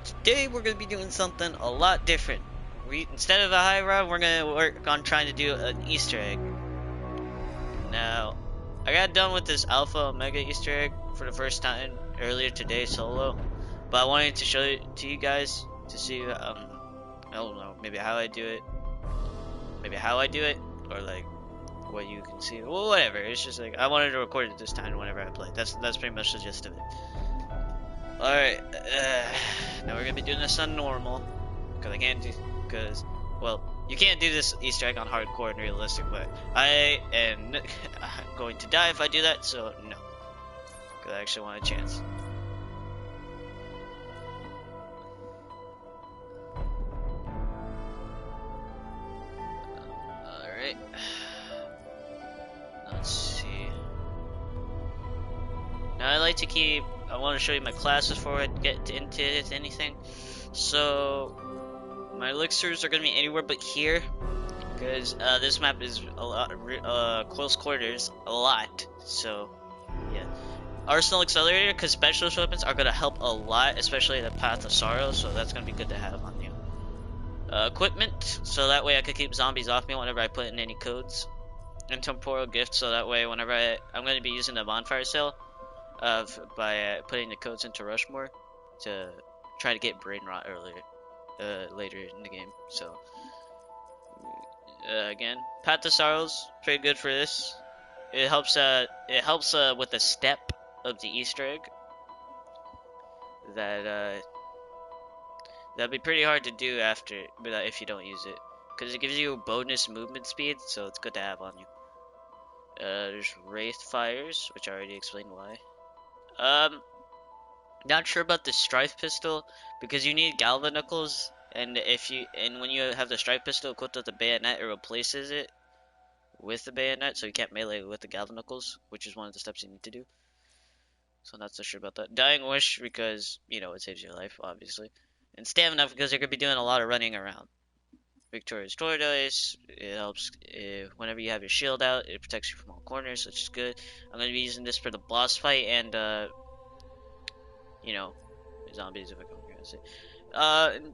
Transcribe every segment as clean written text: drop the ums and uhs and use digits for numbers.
today we're gonna be doing something a lot different. Instead of a high run, we're gonna work on trying to do an Easter egg. Now, I got done with this Alpha Omega Easter egg for the first time earlier today solo, but I wanted to show it to you guys to see, I don't know, maybe how I do it, or like what you can see, well, whatever. It's just like I wanted to record it this time whenever I play. That's pretty much the gist of it. All right, now we're gonna be doing this on normal, because well, you can't do this Easter egg on hardcore and realistic, but I am going to die if I do that, so no, because I actually want a chance. Alright, let's see. Now I want to show you my classes before I get into anything. So my elixirs are going to be anywhere but here, because this map is a lot close quarters, a lot. So yeah, Arsenal Accelerator, because specialist weapons are going to help a lot, especially the Path of Sorrow. So that's going to be good to have on you. Equipment, so that way I could keep zombies off me whenever I put in any codes. And temporal gift, so that way whenever I'm going to be using the bonfire sale by putting the codes into Rushmore to try to get brain rot later in the game. So again, Path of Sorrows, pretty good for this. It helps with the step of the Easter egg that'd be pretty hard to do if you don't use it, because it gives you bonus movement speed, so it's good to have on you. There's Wraith Fires, which I already explained why. Not sure about the Strife Pistol, because you need Galvanicles, and when you have the Strife Pistol equipped with the bayonet, it replaces it with the bayonet, so you can't melee with the Galvanicles, which is one of the steps you need to do. So I'm not so sure about that. Dying Wish, because, you know, it saves your life, obviously. And Stamina, because you're going to be doing a lot of running around. Victorious Tortoise, it helps whenever you have your shield out, it protects you from all corners, which is good. I'm going to be using this for the boss fight and, you know, zombies, if I can say.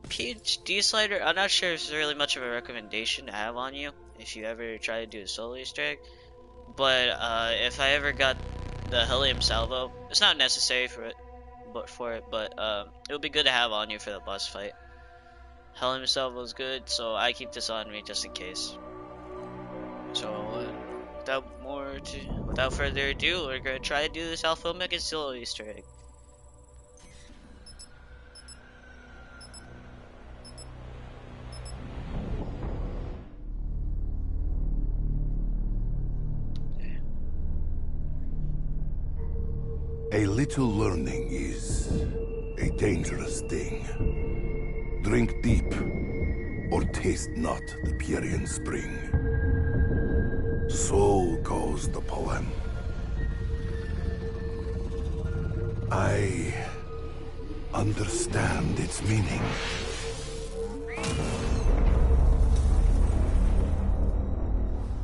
PhD Slider, I'm not sure if it's really much of a recommendation to have on you if you ever try to do a solo Easter egg. But if I ever got the Helium Salvo, it's not necessary for it, but it would be good to have on you for the boss fight. Helium Salvo is good, so I keep this on me just in case. So without further ado, we're gonna try to do this Alpha Omega solo Easter egg. A little learning is a dangerous thing. Drink deep, or taste not the Pierian spring. So goes the poem. I understand its meaning.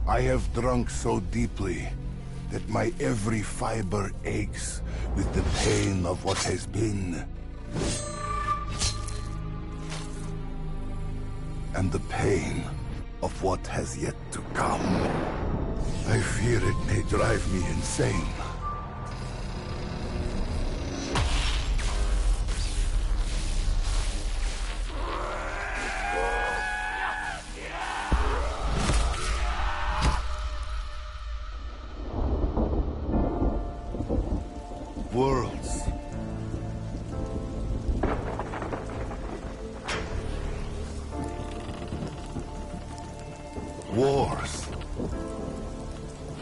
I have drunk so deeply that my every fiber aches with the pain of what has been. And the pain of what has yet to come. I fear it may drive me insane. Worlds. Wars.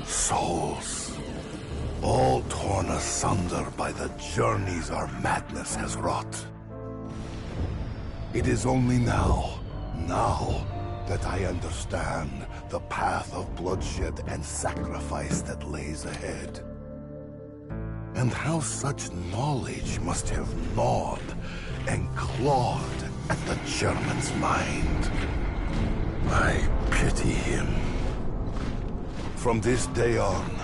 Souls. All torn asunder by the journeys our madness has wrought. It is only now that I understand the path of bloodshed and sacrifice that lays ahead. And how such knowledge must have gnawed and clawed at the German's mind. I pity him. From this day on,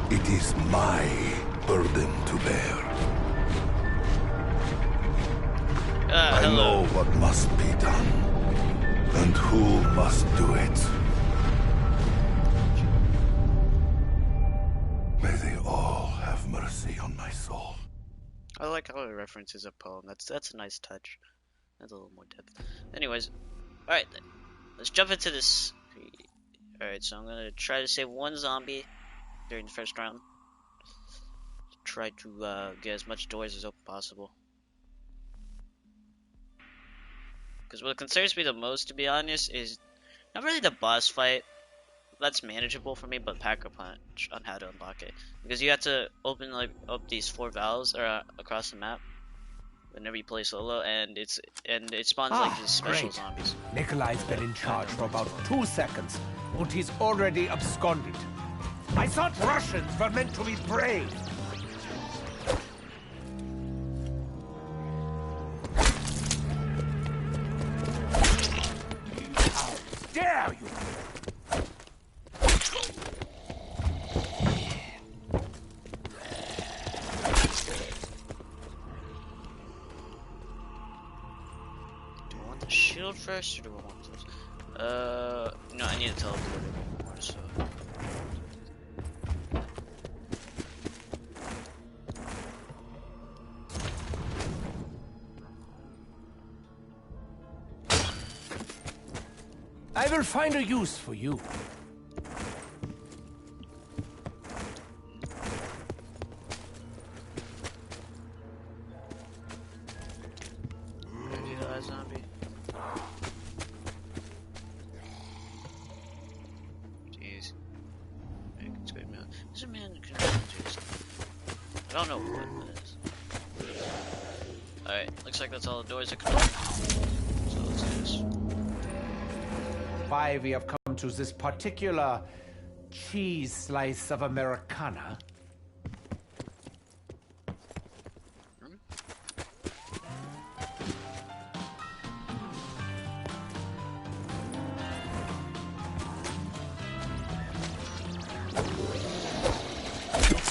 it is my burden to bear. pillar. know what must be done, and who must do it. May they all have mercy on my soul. I like how it references a poem. That's a nice touch. That's a little more depth. Anyways, alright, let's jump into this. Alright, so I'm gonna try to save one zombie during the first round. Try to get as much doors as open possible. Because what concerns me the most, to be honest, is not really the boss fight. That's manageable for me, but Packer Punch on how to unlock it. Because you have to open like up these 4 valves across the map whenever you play solo, and it spawns like these special zombies. Nikolai's been in charge for about 2 seconds, and he's already absconded. I thought Russians were meant to be brave. How dare you! Shield first, or do I want this? No, I need to teleport a bit more, so. I will find a use for you. Zombie. Jeez. It's good, man. There's a man that can do something. I don't know what it is. Alright, looks like that's all the doors I can open. So let's do this. Why we have come to this particular cheese slice of Americana.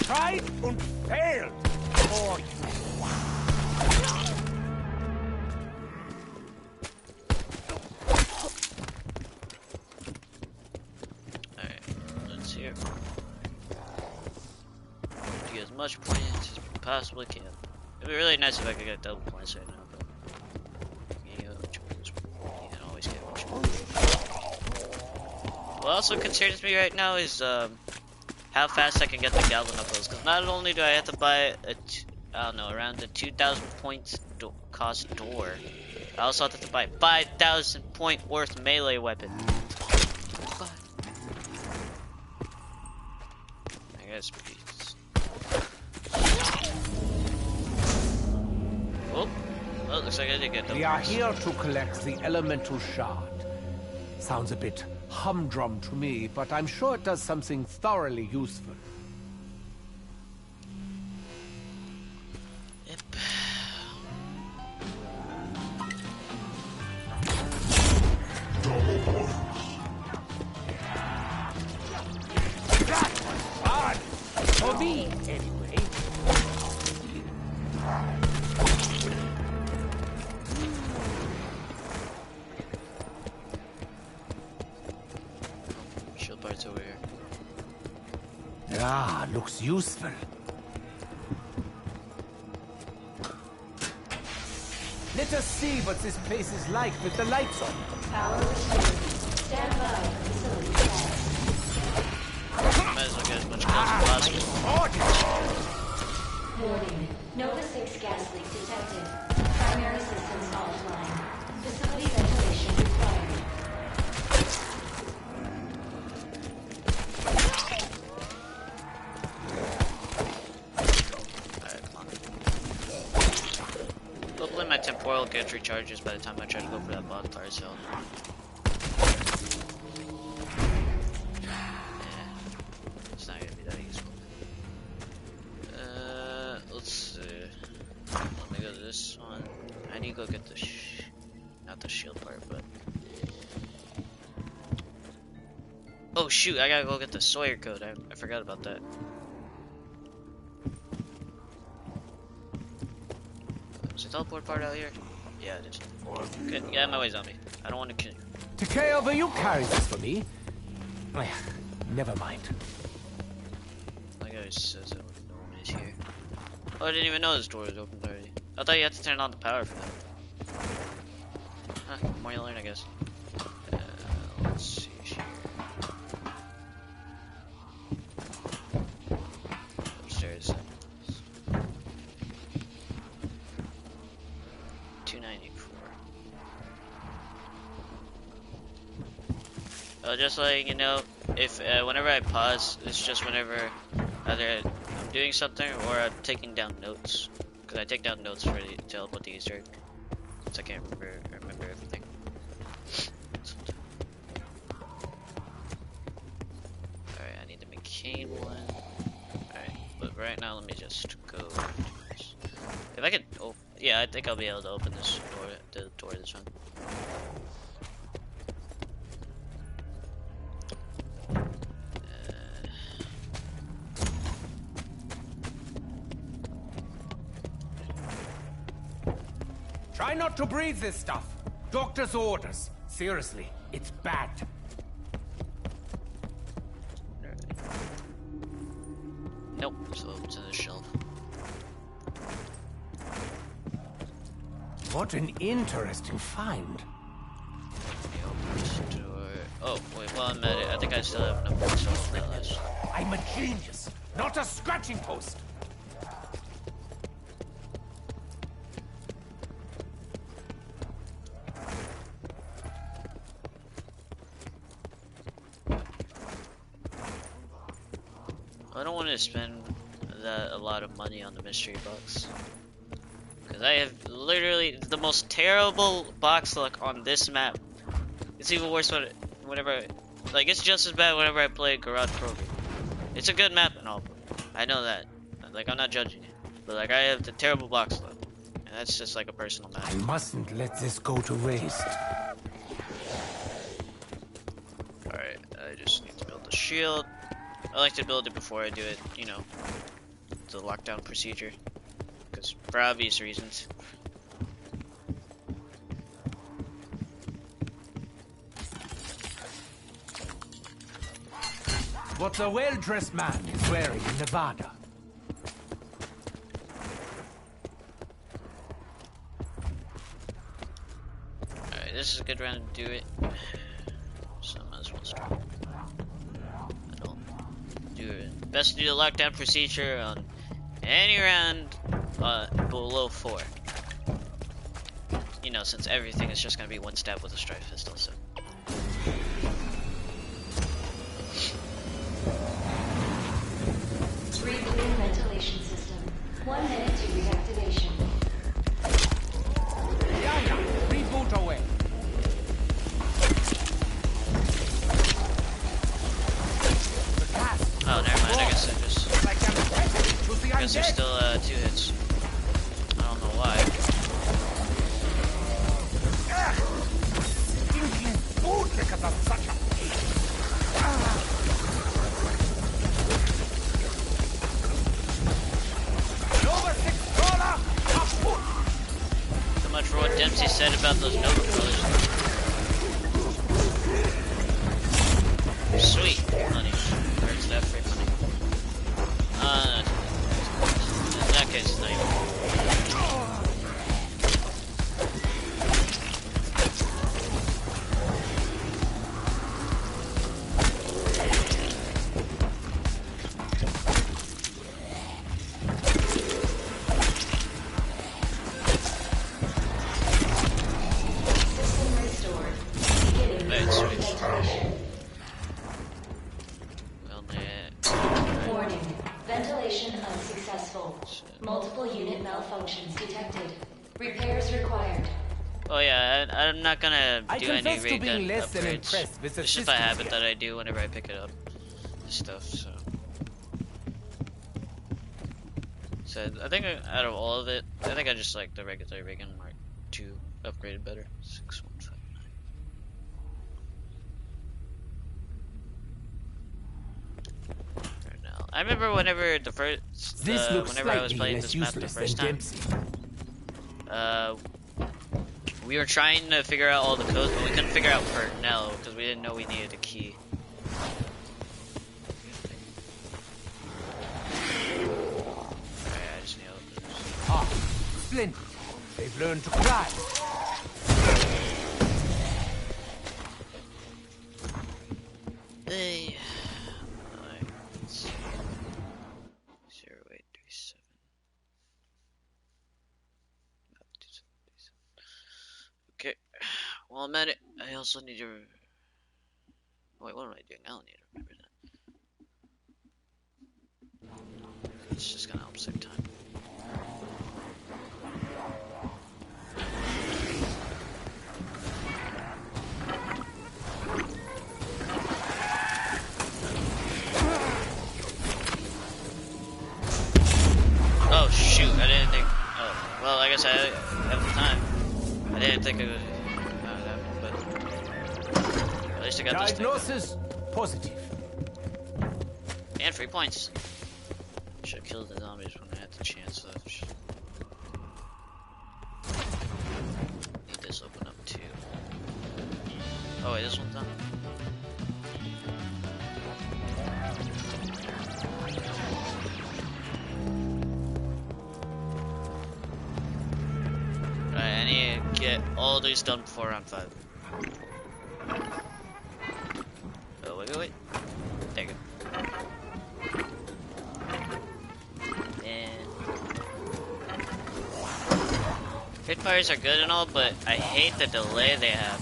Tried and failed for you. Alright, let's see it. To get as much points as we possibly can. It'd be really nice if I could get double points right now, but you can always get much more. What also concerns me right now is how fast I can get the Galvanicols, because not only do I have to buy I don't know, around a 2,000 points cost door, I also have to buy 5,000 point worth melee weapon. I guess please. Oh, well, looks like I did get the. We are here to collect the elemental shard. Sounds a bit humdrum to me, but I'm sure it does something thoroughly useful. Yep. That was fun! For me, anyway. Shield parts over here. Ah, looks useful. Let us see what this place is like with the lights on. Power restored. Stand by. Facility status. Might as well get as much kills as possible. Warning. Nova 6 gas leak detected. Primary systems offline. Facility ventilation required. Alright, come on. Hopefully my temporal gets recharges by the time I try to go for that bonfire zone. It's not gonna be that useful. Let's see. Let me go to this one. I need to go get the not the shield part, but oh shoot! I gotta go get the Sawyer code. I forgot about that. Is the teleport part out here? Yeah, it is. Good. Get out of my way, zombie. I don't want to kill you. Takeo, will you carry this for me? Never mind. Like I says that when no one is here. Oh, I didn't even know this door was open already. I thought you had to turn on the power for that. Huh, the more you learn, I guess. Let's see here. Upstairs. 294. Just letting you know, if whenever I pause, it's just whenever either I'm doing something or I'm taking down notes. Because I take down notes for to help with the Easter egg. So I can't remember everything. Alright, I need the McCain one. Alright, but right now let me just go to this. If I could, oh yeah, I think I'll be able to open this door, the door to this one. Try not to breathe this stuff. Doctor's orders. Seriously, it's bad. Nope, so it's in the shelf. What an interesting find. Let me open this door. Oh, wait, while I'm at it, I think I still have enough to solve that last. I'm a genius, not a scratching post. I don't want to spend a lot of money on the mystery box. Because I have literally the most terrible box luck on this map. It's even worse whenever, like, it's just as bad whenever I play Garage Program. It's a good map and all, I know that. Like, I'm not judging it. But, like, I have the terrible box luck. And that's just like a personal matter. I mustn't let this go to waste. Alright, I just need to build the shield. I like to build it before I do it, you know, the lockdown procedure, because for obvious reasons. What a well-dressed man is wearing in Nevada. Alright, this is a good round to do it, so I might as well start. Best to do the lockdown procedure on any round below 4. You know, since everything is just gonna be one stab with a strike pistol, so. Rebooting ventilation system. 1 minute to reactivation. Yeah, reboot away. Oh, never mind. I guess I guess there's still 2 hits. I don't know why. Stinking bootlickers are such a So much for what Dempsey said about those Nova brothers. Sweet honey. Where's that free honey? In that case, it's not even. I'm not gonna do any ray gun upgrades. It's just a habit that I do whenever I pick it up. This stuff, so I think out of all of it, I think I just like the regular ray gun Mark II upgraded better. 6159. Right now, I remember whenever the first, whenever I was playing this map the first time. We were trying to figure out all the codes, but we couldn't figure out Pernell because we didn't know we needed a key. Alright, I just need to open this. Ah, splendid. They've learned to cry. Hey. Alright, let's see. 0837. Okay. Well, I'm at it. I also need to. Wait, what am I doing? I don't need to remember that. It's just gonna help save time. Oh shoot! I didn't think. Oh, well, I guess I have the time. I didn't think it was. But at least I got this thing. Diagnosis positive. And 3 points. Should have killed the zombies when I had the chance. Though. Need this open up too. Oh wait, this one's done. Alright, I need to get all these done before round 5. Oh, wait. There you go. And Pitfires are good and all, but I hate the delay they have.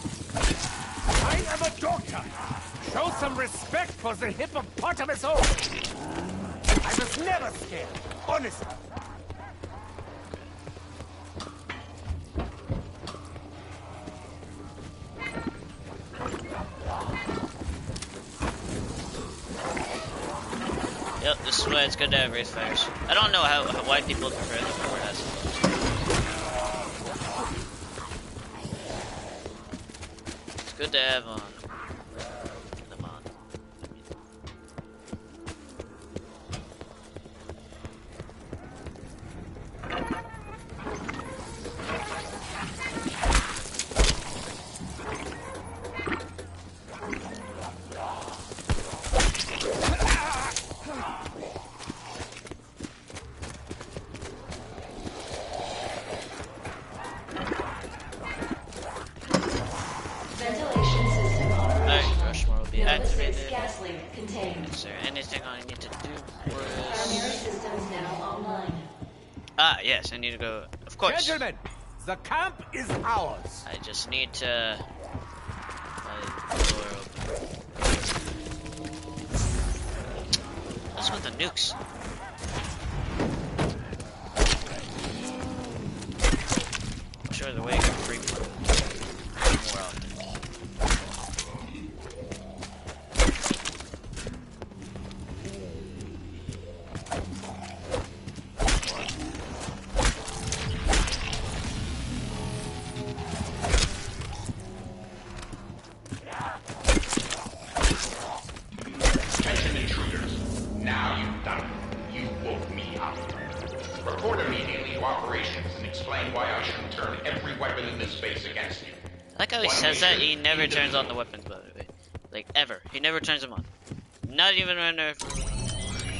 I am a doctor. Show some respect for the hippopotamus oak. I was never scared, honestly. Yep, this is why it's good to have Wraith Fires. I don't know why people prefer them over Acid. It's good to have them on. Ventilation system Alright, operational. Rushmore will be Nova 6 activated. gas leak contained. Is there anything I need to do? Primary systems now online. Ah, yes, I need to go. Of course. Gentlemen, the camp is ours. I just need to. My door open. What's with the nukes? I'm sure the way you can creep more often. Attention intruders. Now you've done it. You woke me up. Report immediately to operations and explain why I shouldn't turn every weapon in this space against you. I like how he One says that. mission, He never turns on the indivisible. weapons, by the way. Like, ever. He never turns them on. Not even when they're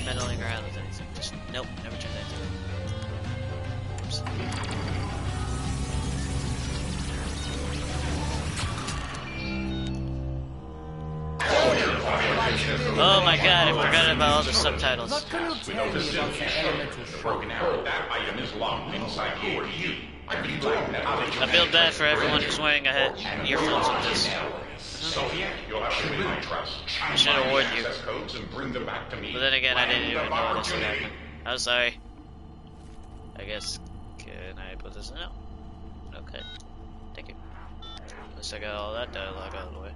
meddling around with anything. Just, nope, never turns anything on. Oops. Oh my god, I forgot about all the subtitles. What can you tell me about the elemental shock? Broken arrow. That item is locked inside here. You. I'd be glad that I'll let you I feel bad for everyone who's wearing a head earphones with this. So yeah, you'll have to win my trust. I should have warned you. Access codes and bring them back to me. But then again, I didn't Land even of know this would opportunity. happen. I'm sorry. I guess, can I put this in? No. Okay. Thank you. At least I got all that dialogue out of the way.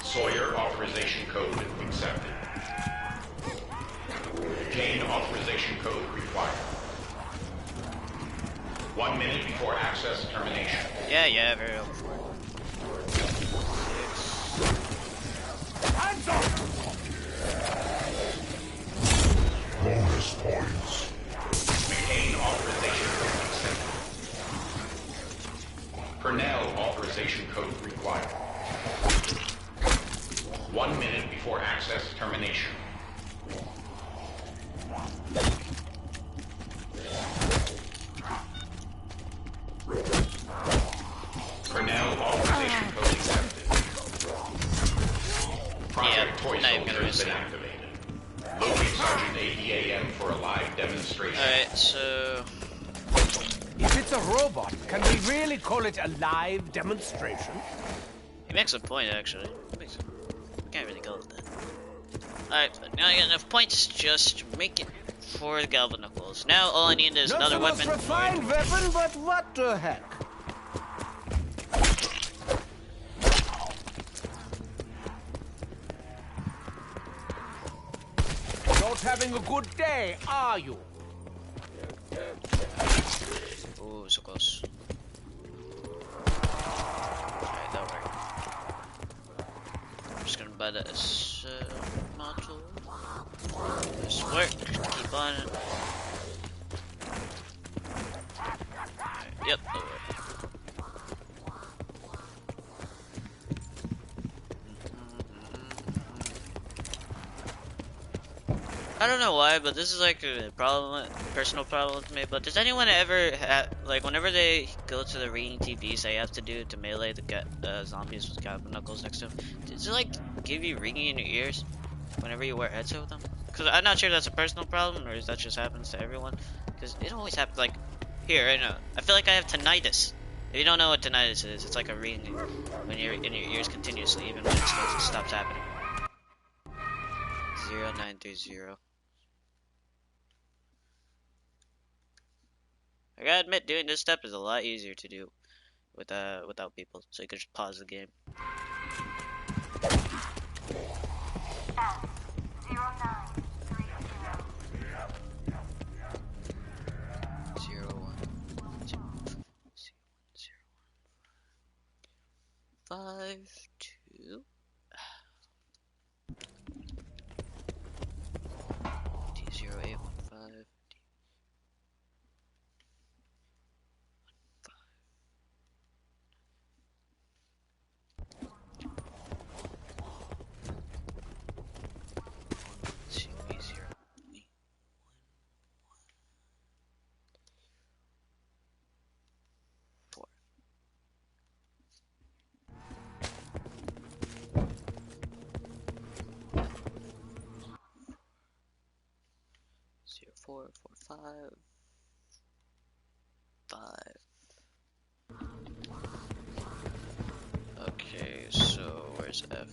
Sawyer authorization code accepted. Jane authorization code required. 1 minute before access termination. Yeah, very helpful. Hands up! Bonus points. McCain authorization code accepted. authorization code required. 1 minute before access termination. Cornell authorization code accepted. Project Toy not even gonna Soldier has risk been it. activated. Locate Sergeant ADAM for a live demonstration. Alright, so If it's a robot, can we really call it a live demonstration? he makes a point actually. Can't really go with that. Alright, but now I got enough points, just make it for the Galvanicles. Now all I need is Not another the most weapon. refined weapon, but what the heck? Not having a good day, are you? Ooh, so close. Alright, that worked. I'm just gonna buy that as module. This work. Keep on it. Alright, yep, that worked. I don't know why, but this is like a problem, personal problem with me. But does anyone ever like, whenever they go to the ringing TVs they have to do to melee the zombies with Galvanicles next to them, does it like give you ringing in your ears whenever you wear a headset with them? Because I'm not sure that's a personal problem or if that just happens to everyone. Because it always happens. Like here, I know. I feel like I have tinnitus. If you don't know what tinnitus is, it's like a ringing when you're in your ears continuously, even when it stops happening. 0930. I gotta admit, doing this step is a lot easier to do without people, so you can just pause the game. 09252. D0815. Four, 4, 5. Okay, so where's F?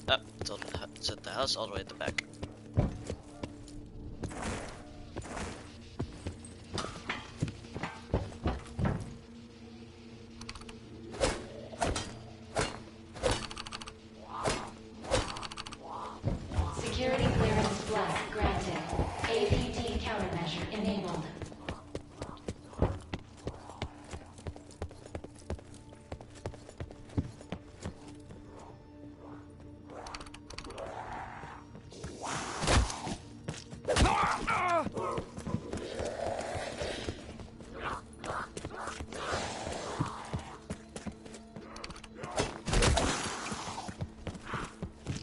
Oh, it's at the house all the way at the back. Security clearance black granted. APD countermeasure enabled.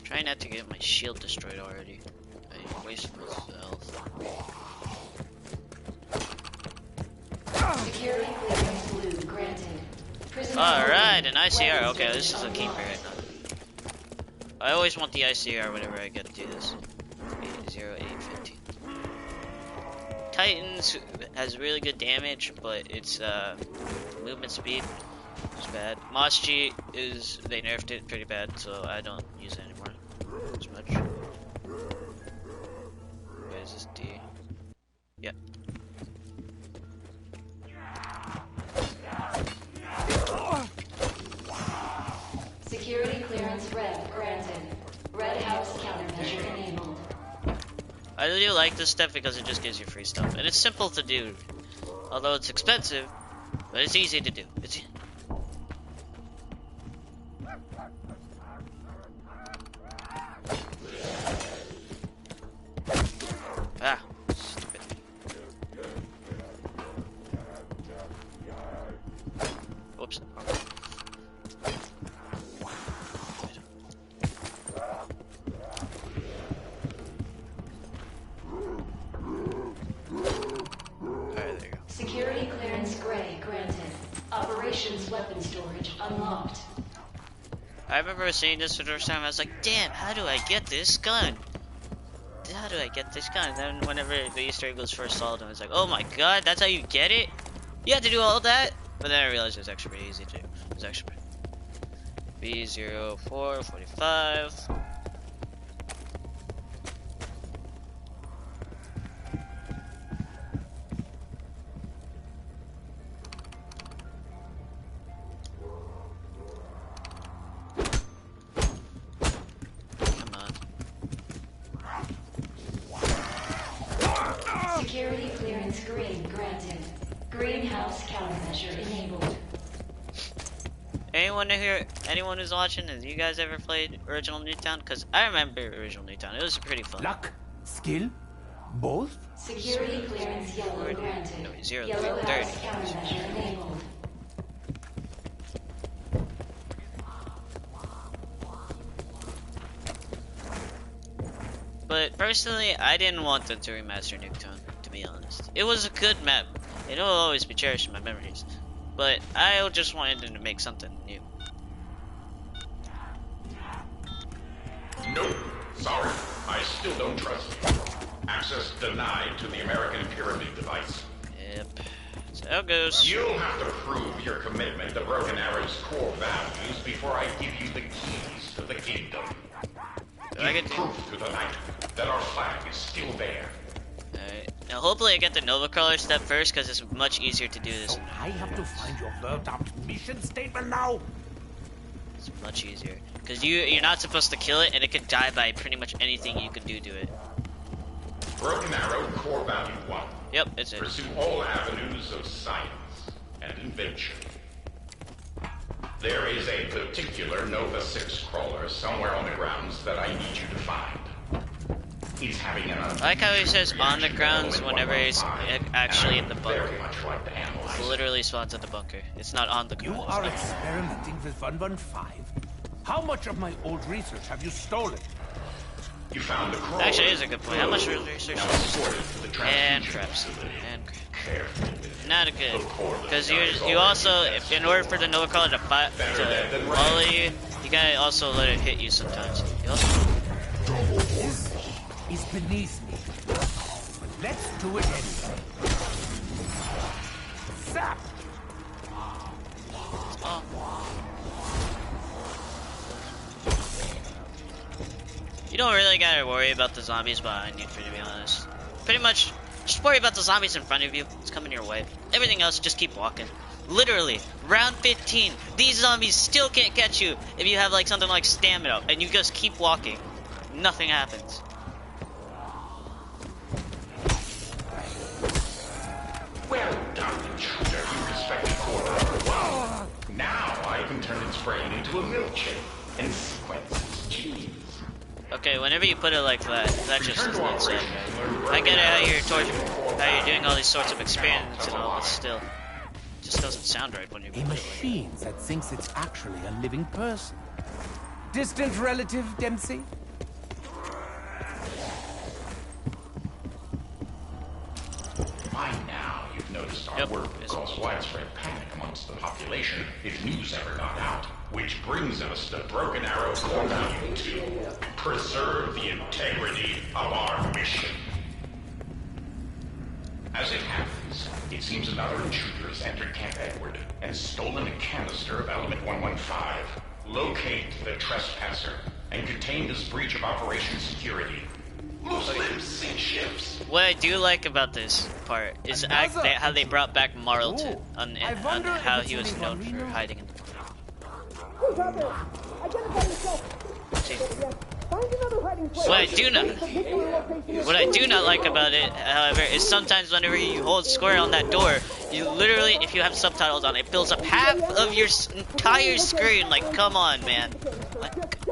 Try not to get my shield destroyed already. I wasted my health. Security clearance blue granted. Prisoner Alright, an holding. ICR. Weapons Okay, this is a storage keeper unlocked. right now. I always want the ICR whenever I get to do this. 0815. Titans has really good damage, but its movement speed is bad. Moschi is, they nerfed it pretty bad, so I don't use it anymore as much. Where is this D? Yeah. Security clearance red granted. Red house countermeasure enabled. I do like this step because it just gives you free stuff, and it's simple to do. Although it's expensive, but it's easy to do. It's ah, stupid. Whoops. Security clearance gray granted. Operations weapon storage unlocked. I remember seeing this for the first time. I was like, damn, how do I get this gun? How do I get this gun? And then whenever the Easter egg was first solved, I was like, oh my god, that's how you get it? You had to do all that? But then I realized it was actually pretty easy to do. It was actually B0445. Security clearance green granted. Greenhouse countermeasure enabled. Anyone here, anyone who's watching, have you guys ever played Original Newtown? Because I remember Original Newtown. It was pretty fun. Luck? Skill? Both? Security clearance yellow granted. No, 0, Yellow 30. house countermeasure enabled. But personally, I didn't want them to remaster Nuketown, to be honest. It was a good map, and it will always be cherished in my memories. But I just wanted them to make something new. Nope. Sorry. I still don't trust you. Access denied to the American Pyramid device. Yep. So how it goes. You'll have to prove your commitment to Broken Arrow's core values before I give you the keys to the kingdom. I get Give to... proof to the night that our flag is still there. Alright. Now hopefully I get the Nova Crawler step first, because it's much easier to do this. So I have to find your Verdammt mission statement now? It's much easier. Because you're not supposed to kill it, and it can die by pretty much anything you can do to it. Broken Arrow core value 1. Yep, it's it. Pursue all avenues of science and invention. There is a particular Nova 6 crawler somewhere on the grounds that I need you to find. He's having an I like how he says on the grounds whenever he's actually in the bunker. Very much like to analyze. It literally spawns at the bunker. It's not on the You ground. are experimenting with 115? How much of my old research have you stolen? You found the crawler. Actually, it is a good point. How much research? Now escort it to the And transfusion traps. facility. And Careful with it. not a good. Because you also, if in order for the Nova Crawler to fight, to follow you, you gotta also let it hit you sometimes. You also, This is beneath me. But let's do it anyway. Zap! oh. You don't really gotta worry about the zombies behind you, to be honest. Pretty much, just worry about the zombies in front of you. It's coming your way. Everything else, just keep walking. Literally, round 15, these zombies still can't catch you if you have like something like stamina, and you just keep walking. Nothing happens. Well done, intruder, you respected quarter. Now I can turn its brain into a milkshake and sequence its genes. Okay, whenever you put it like that, that just doesn't make sense. I get it how you're doing all these sorts of experiments and all, but still, it just doesn't sound right when you A put it like machine that thinks it's actually a living person. Distant relative, Dempsey? By now, you've noticed our Yep. work will cause widespread panic amongst the population if news ever got out. Which brings us to Broken Arrow core value 2. Preserve the integrity of our mission. As it happens, it seems another intruder has entered Camp Edward and stolen a canister of Element 115. Locate the trespasser and contain this breach of operation security. Loose limbs sink ships. What I do like about this part is how they brought back Marlton on how he was known for hiding in the Who's out there? Identify yourself. Find another hiding place. What I do not like about it, however, is sometimes whenever you hold square on that door, you literally, if you have subtitles on, it fills up half of your entire screen. Like, come on, man. Like,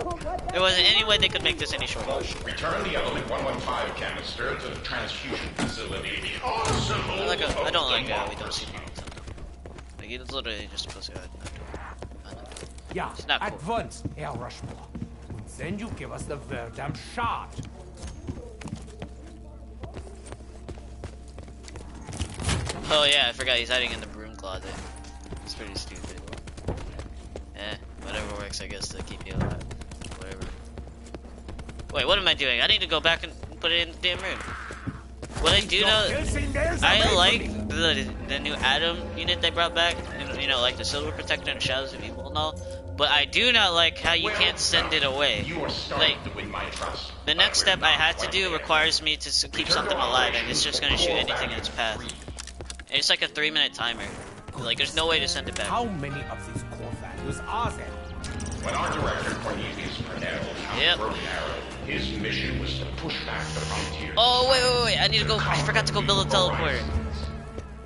there wasn't any way they could make this any shorter. Return the Element 115 canister to the transfusion facility on symbol I don't like of how we don't democracy. see people. Like, it's literally just supposed to go. Yeah, It's not at cool. once, Herr Rushmore. And then you give us the Verdammt shot. Oh yeah, I forgot he's hiding in the broom closet. It's pretty stupid. Whatever works, I guess, to keep you alive. Whatever. Wait, what am I doing? I need to go back and put it in the damn room. What I do know, I like the new Atom unit they brought back, and, you know, like the Silver Protector and Shadows of Evil and all. But I do not like how you can't send it away. You are starting to win my trust. The next step I had to do requires me to keep something alive, and it's just gonna shoot anything in its path. And it's like a 3-minute timer. Like, there's no way to send it back. How many of these core values are there? When our director Cornelius Purnell found Broken Arrow, his mission was to push back the frontier. Oh, wait. I need to go. I forgot to go build a teleporter.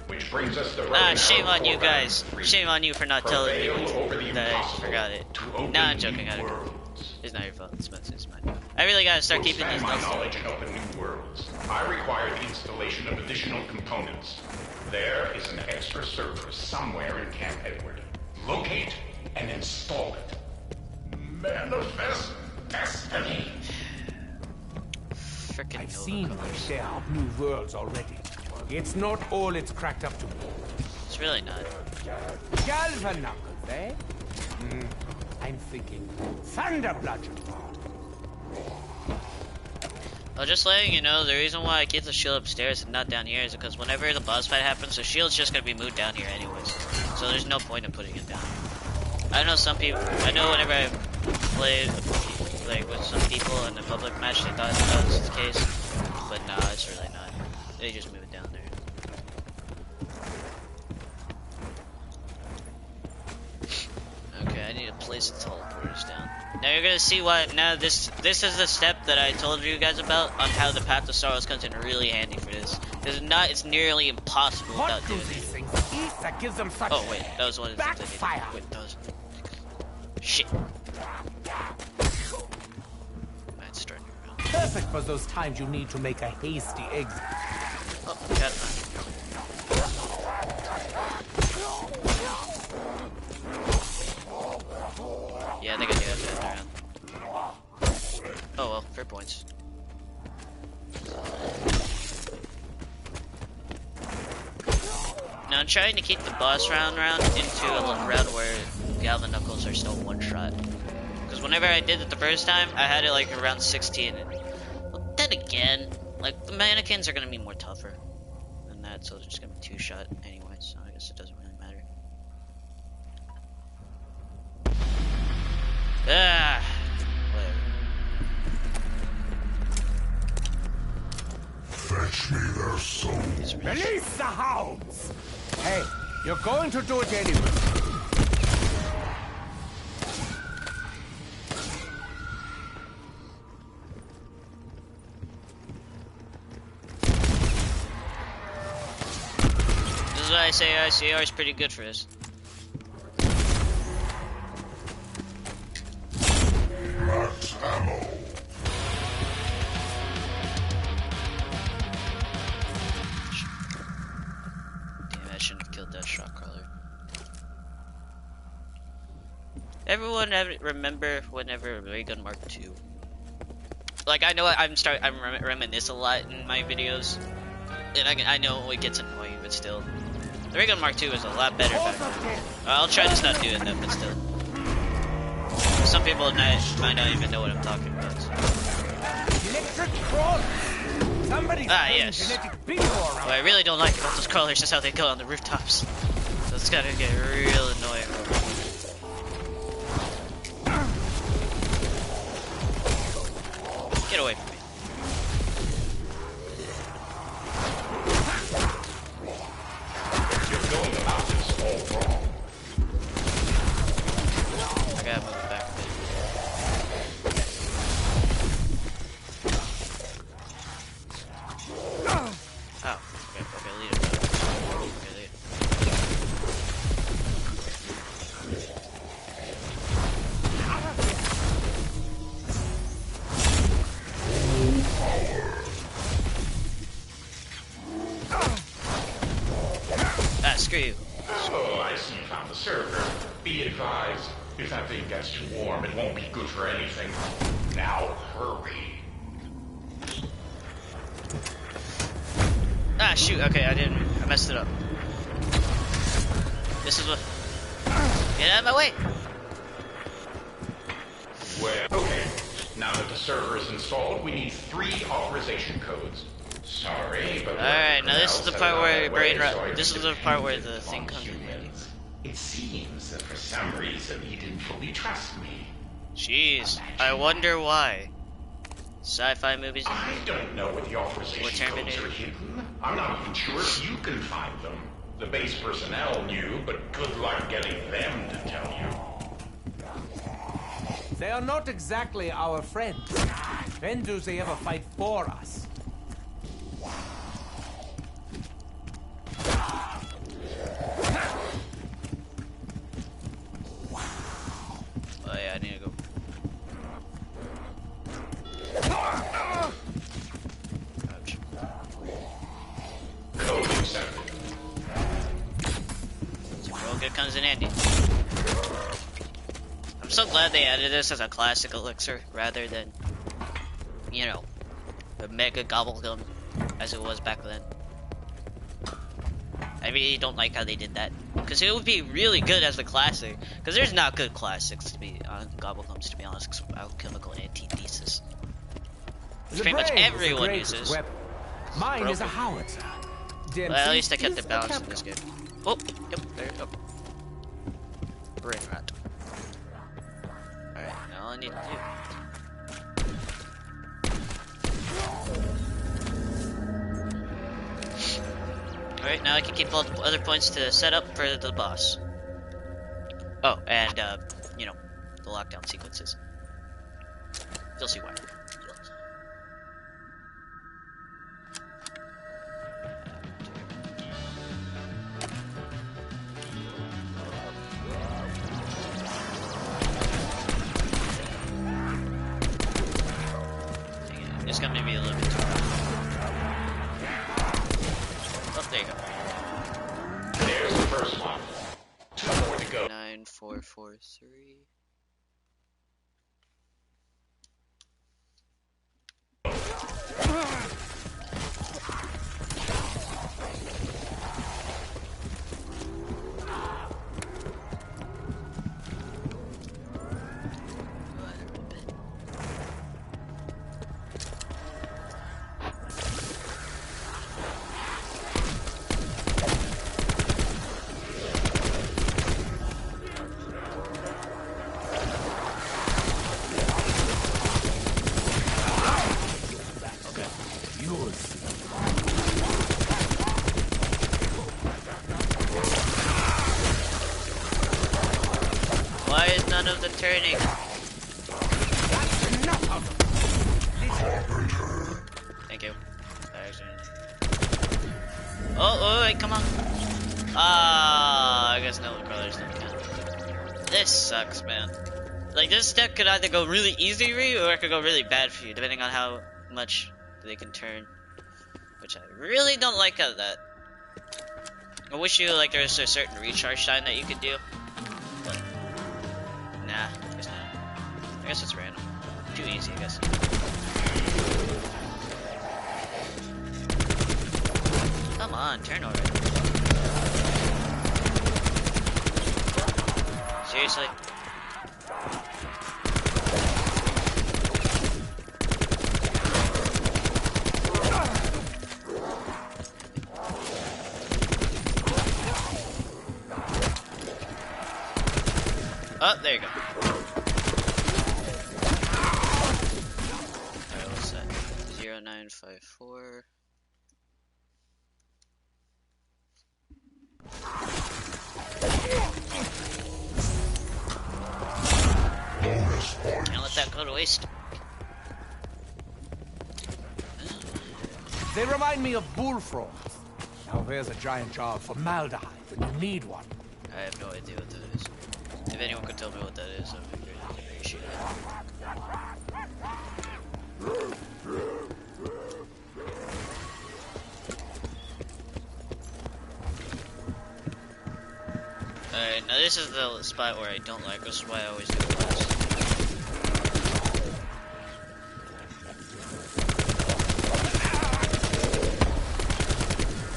Which brings us to shame on you guys. Shame on you for not telling me that I forgot it. Nah, I'm joking. I don't know. It's not your fault. It's mine. I really gotta start keeping these notes. My knowledge and open new worlds. I require the installation of additional components. There is an extra server somewhere in Camp Edward. Locate and install it. Manifest destiny. Frickin' I've seen my share of new worlds already. It's not all it's cracked up to be. It's really not. Galvanuckles, eh? I'm thinking Thunder Bludgeon. Well, just letting you know, the reason why I keep the shield upstairs and not down here is because whenever the boss fight happens, the shield's just gonna be moved down here anyways. So there's no point in putting it down. I know some people. I know whenever I played like with some people in the public match, they thought that was the case, but nah, it's really not. They just move it down there. Okay, I need to place the teleporters down. Now you're gonna see why. Now this is the step that I told you guys about on how the Path to Sorrows comes in really handy for this. Because it's nearly impossible without doing these it. things eat that gives them such Oh wait, that was one of the things I backfire. needed. Wait, that was shit. It's starting around. Perfect for those times you need to make a hasty exit. Oh, got it. Yeah, I think I do have to end around. Oh well, fair points. Now I'm trying to keep the boss round into a round where Galvanuckles are still one shot. Because whenever I did it the first time, I had it like around 16. But then again, like the mannequins are gonna be more tougher than that, so it's just gonna be 2-shot anyway. So I guess it doesn't really matter. Whatever. Fetch me their souls. Release the hounds! Hey, you're going to do it anyway. This is why I say ICR is pretty good for this. Max ammo. Damn, I shouldn't have killed that shot caller. Everyone remember whenever Raygun Mark II? Like, I know I'm reminisce a lot in my videos, and I know it gets annoying, but still. The Raygun Mark II is a lot better back then. I'll try to not do it then, but still. Some people might not even know what I'm talking about. Electric crawlers. Somebody's yes. genetic bingo around. What I really don't like about those crawlers is how they go on the rooftops. So it's gotta get real annoying. Get away from me. You're going about this all wrong. I gotta move it back a bit. Oh, okay, lead it. Okay, lead it. Ah, screw you. Oh, I see you found the server. Be advised, if that thing gets too warm, it won't be good for anything. Now, hurry. Ah, shoot, okay, I messed it up. This is what. Get out of my way! Well, okay. Now that the server is installed, we need 3 authorization codes. Sorry, but... Alright, now this is the part where this is the part where the thing comes in. It seems that for some reason he didn't fully trust me. Jeez, I wonder why. Sci-fi movies. I don't know what the authorization codes are hidden. I'm not even sure if you can find them. The base personnel knew, but good luck getting them to tell you. They are not exactly our friends. When do they ever fight for us? Oh yeah, I need to go. Ouch. Code accepted. Well, good comes in handy. I'm so glad they added this as a classic elixir rather than, you know, the mega gobblegum as it was back then. I really don't like how they did that, because it would be really good as the classic. Because there's not good classics to be gobblegums, to be honest. 'Cause alchemical antithesis. The Pretty much brain is the everyone greatest uses. weapon. Mine is a howitzer. Well, at least I kept DMC it balanced is in a this Capcom. game. Oh, yep, there you go. Brain rat. Alright, now all I need to do. Alright, now I can keep all the other points to set up for the boss. Oh, and, you know, the lockdown sequences. You'll see why. It's gonna be a little bit too rough. Oh, there you go. There's the first one. 2 more to go. 9443. Why is none of them turning? Thank you. Oh, wait, come on. Ah, I guess no colors don't count. This sucks, man. Like, this deck could either go really easy for you, or it could go really bad for you, depending on how much they can turn. Which I really don't like out of that. I wish you, like, there's a certain recharge time that you could do. But, nah, I guess not. I guess it's random. Too easy, I guess. Come on, turn already. Seriously? Oh, there you go. Alright, what's that? 0954. Can't let that go to waste. They remind me of bullfrogs. Now there's a giant jar of formaldehyde when you need one. I have no idea what that is. If anyone could tell me what that is, I would really appreciate it. Alright, now this is the spot where I don't like. This is why I always do it last.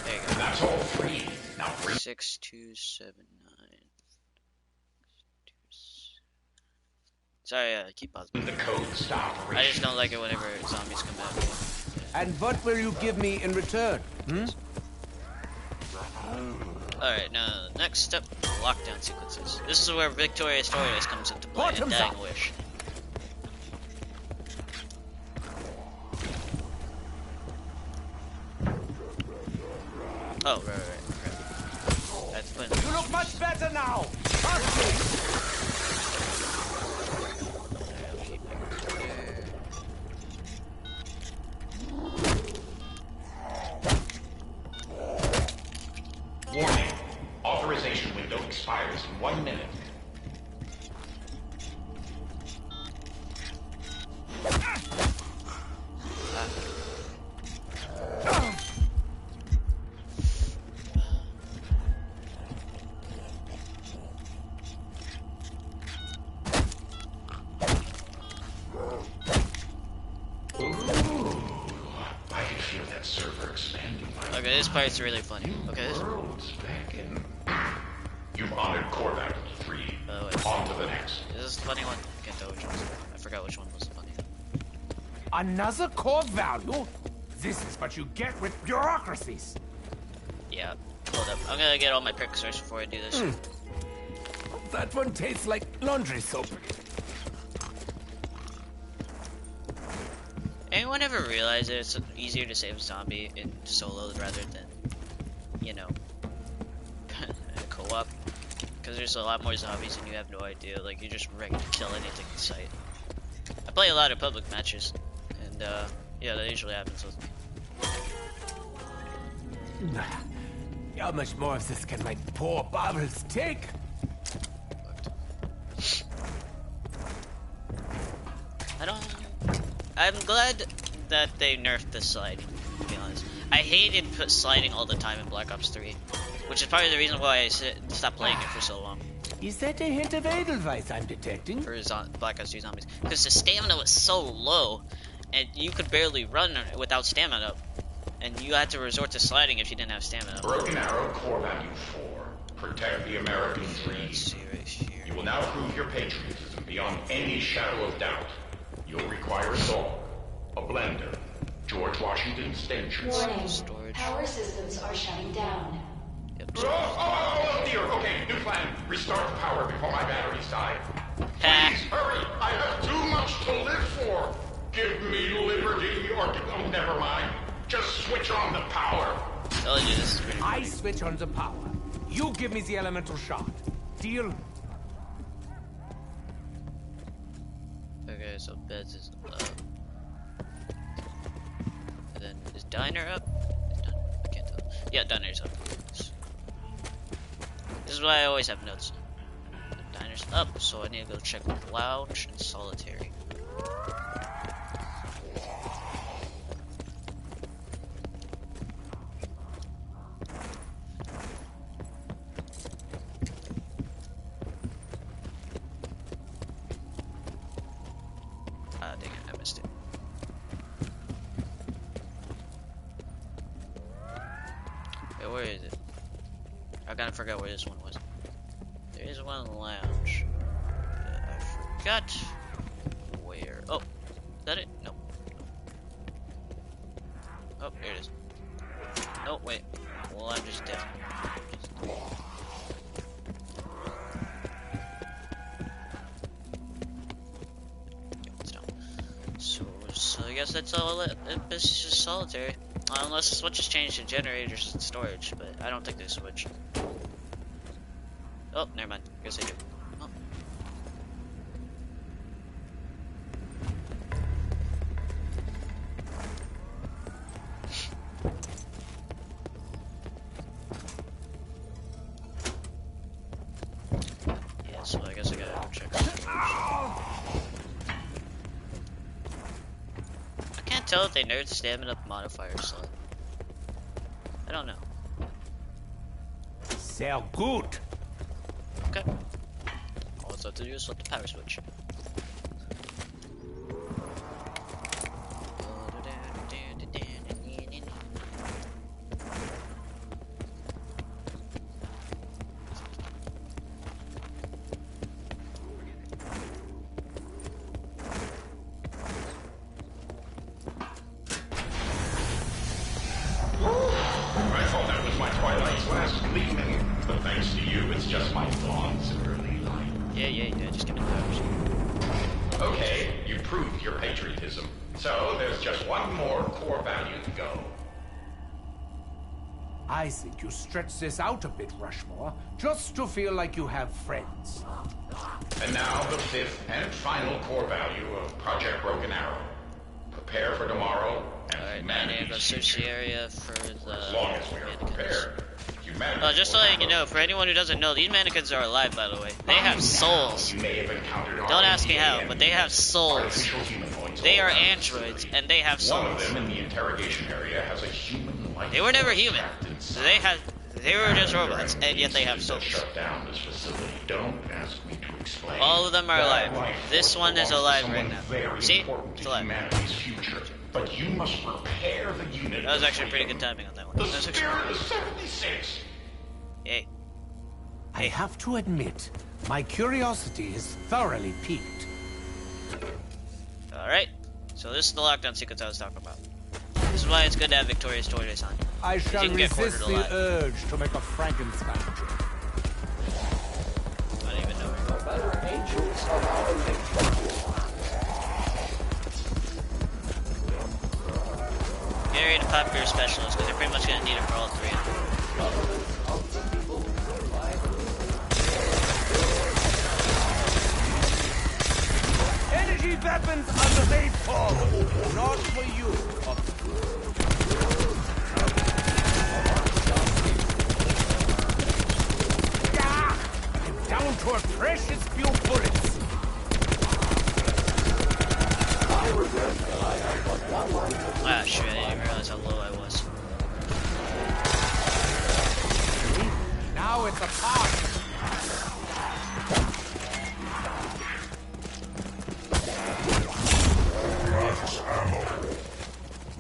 There you go. That's all 3. Now bring 6279. Sorry, I keep pausing. The codes to I operation. just don't like it whenever zombies come back. And what will you give me in return? Alright, now, next step, lockdown sequences. This is where Victoria Stories comes into play and Bottoms Dying up. Wish. Oh, right. That's fun. You look much better now. Trust me. Warning. Authorization window expires in 1 minute. I can feel that server expanding. Okay, this part's really funny. Okay, this. Worlds back in. You've honored core battle 3. Wait. On to the next. Is this the funny one? I can't tell which one. I forgot which one was the funny. Another core value? This is what you get with bureaucracies. Yeah. Hold up. I'm gonna get all my perks first before I do this. That one tastes like laundry soap. Anyone ever realize that it's easier to save a zombie in solo rather than, you know, co-op? Because there's a lot more zombies and you have no idea. Like, you're just ready to kill anything in sight. I play a lot of public matches, and yeah, that usually happens with me. How much more of this can my poor bowels take? I'm glad that they nerfed the sliding, to be honest. I hated sliding all the time in Black Ops 3, which is part of the reason why I stopped playing it for so long. Is that a hint of Edelweiss I'm detecting? For Black Ops 2 Zombies. Because the stamina was so low, and you could barely run without stamina. And you had to resort to sliding if you didn't have stamina. Broken Arrow core value 4. Protect the American Let's dream. see right here. You will now prove your patriotism beyond any shadow of doubt. You'll require a dog, a blender, George Washington Stenchers. Warning. Storage. Power systems are shutting down. Yep. Oh dear. Okay, new plan. Restart the power before my batteries die. Please hurry. I have too much to live for. Give me liberty or... Oh, never mind. Just switch on the power. Oh, dude, this is pretty I switch on the power. You give me the elemental shot. Deal? Okay, so beds is up. And then is diner up? I can't tell. Yeah, diner's up. This is why I always have notes. The diner's up, so I need to go check lounge and solitary. Ah, dang it, I missed it. Wait, where is it? I kind of forgot where this one was. There is one in the lounge. I forgot where. Oh, is that it? Nope. Oh, here it is. No, wait. Well, I'm just dead. It's down. So I guess that's all. It's just solitary. Unless the switches change to generators and storage, but I don't think they switched. Oh, never mind. Guess I do. Oh. Yeah, so I guess I gotta check. I can't tell if they nerfed the stamina modifier, so I don't know. Sehr gut. Okay. All it's have to do is flip the power switch. just my thoughts early life. Yeah. Just give me the power machine. Okay, you proved your patriotism. So there's just one more core value to go. I think you stretch this out a bit, Rushmore, just to feel like you have friends. And now the fifth and final core value of Project Broken Arrow. Prepare for tomorrow and Alright, humanity's go search the future. area for the As long as we are mannequins. prepared, humanity. Just to let you know, for anyone who doesn't know, these mannequins are alive, by the way. They have souls. You may have encountered Don't ask me how, RDA but they have souls. artificial humanoids They all are around. androids, and they have One of souls. them in the interrogation area has a human life. They were never force human. trapped inside. They were just During robots, the and yet they have incident that souls. Shut down this facility. Don't ask me to explain. All of them are That alive. life This force one is belongs to alive someone right now. Very See? important It's to alive. humanity's future. But you must prepare the unit. That was actually pretty good timing on that one. The That was actually spirit of 76. Yay. I have to admit, my curiosity is thoroughly piqued. Alright. So this is the lockdown sequence I was talking about. This is why it's good to have Victoria's Toys on. I shall can get resist cornered the alive. urge to make a Frankenstein joke. I don't even know where. Get ready to pop your specialist, because you're pretty much gonna need it for all three of them. Energy weapons are the way forward, not for you. Ah, I'm down to a precious few bullets. Ah, shit, I didn't even realize how low I was. Now it's a party.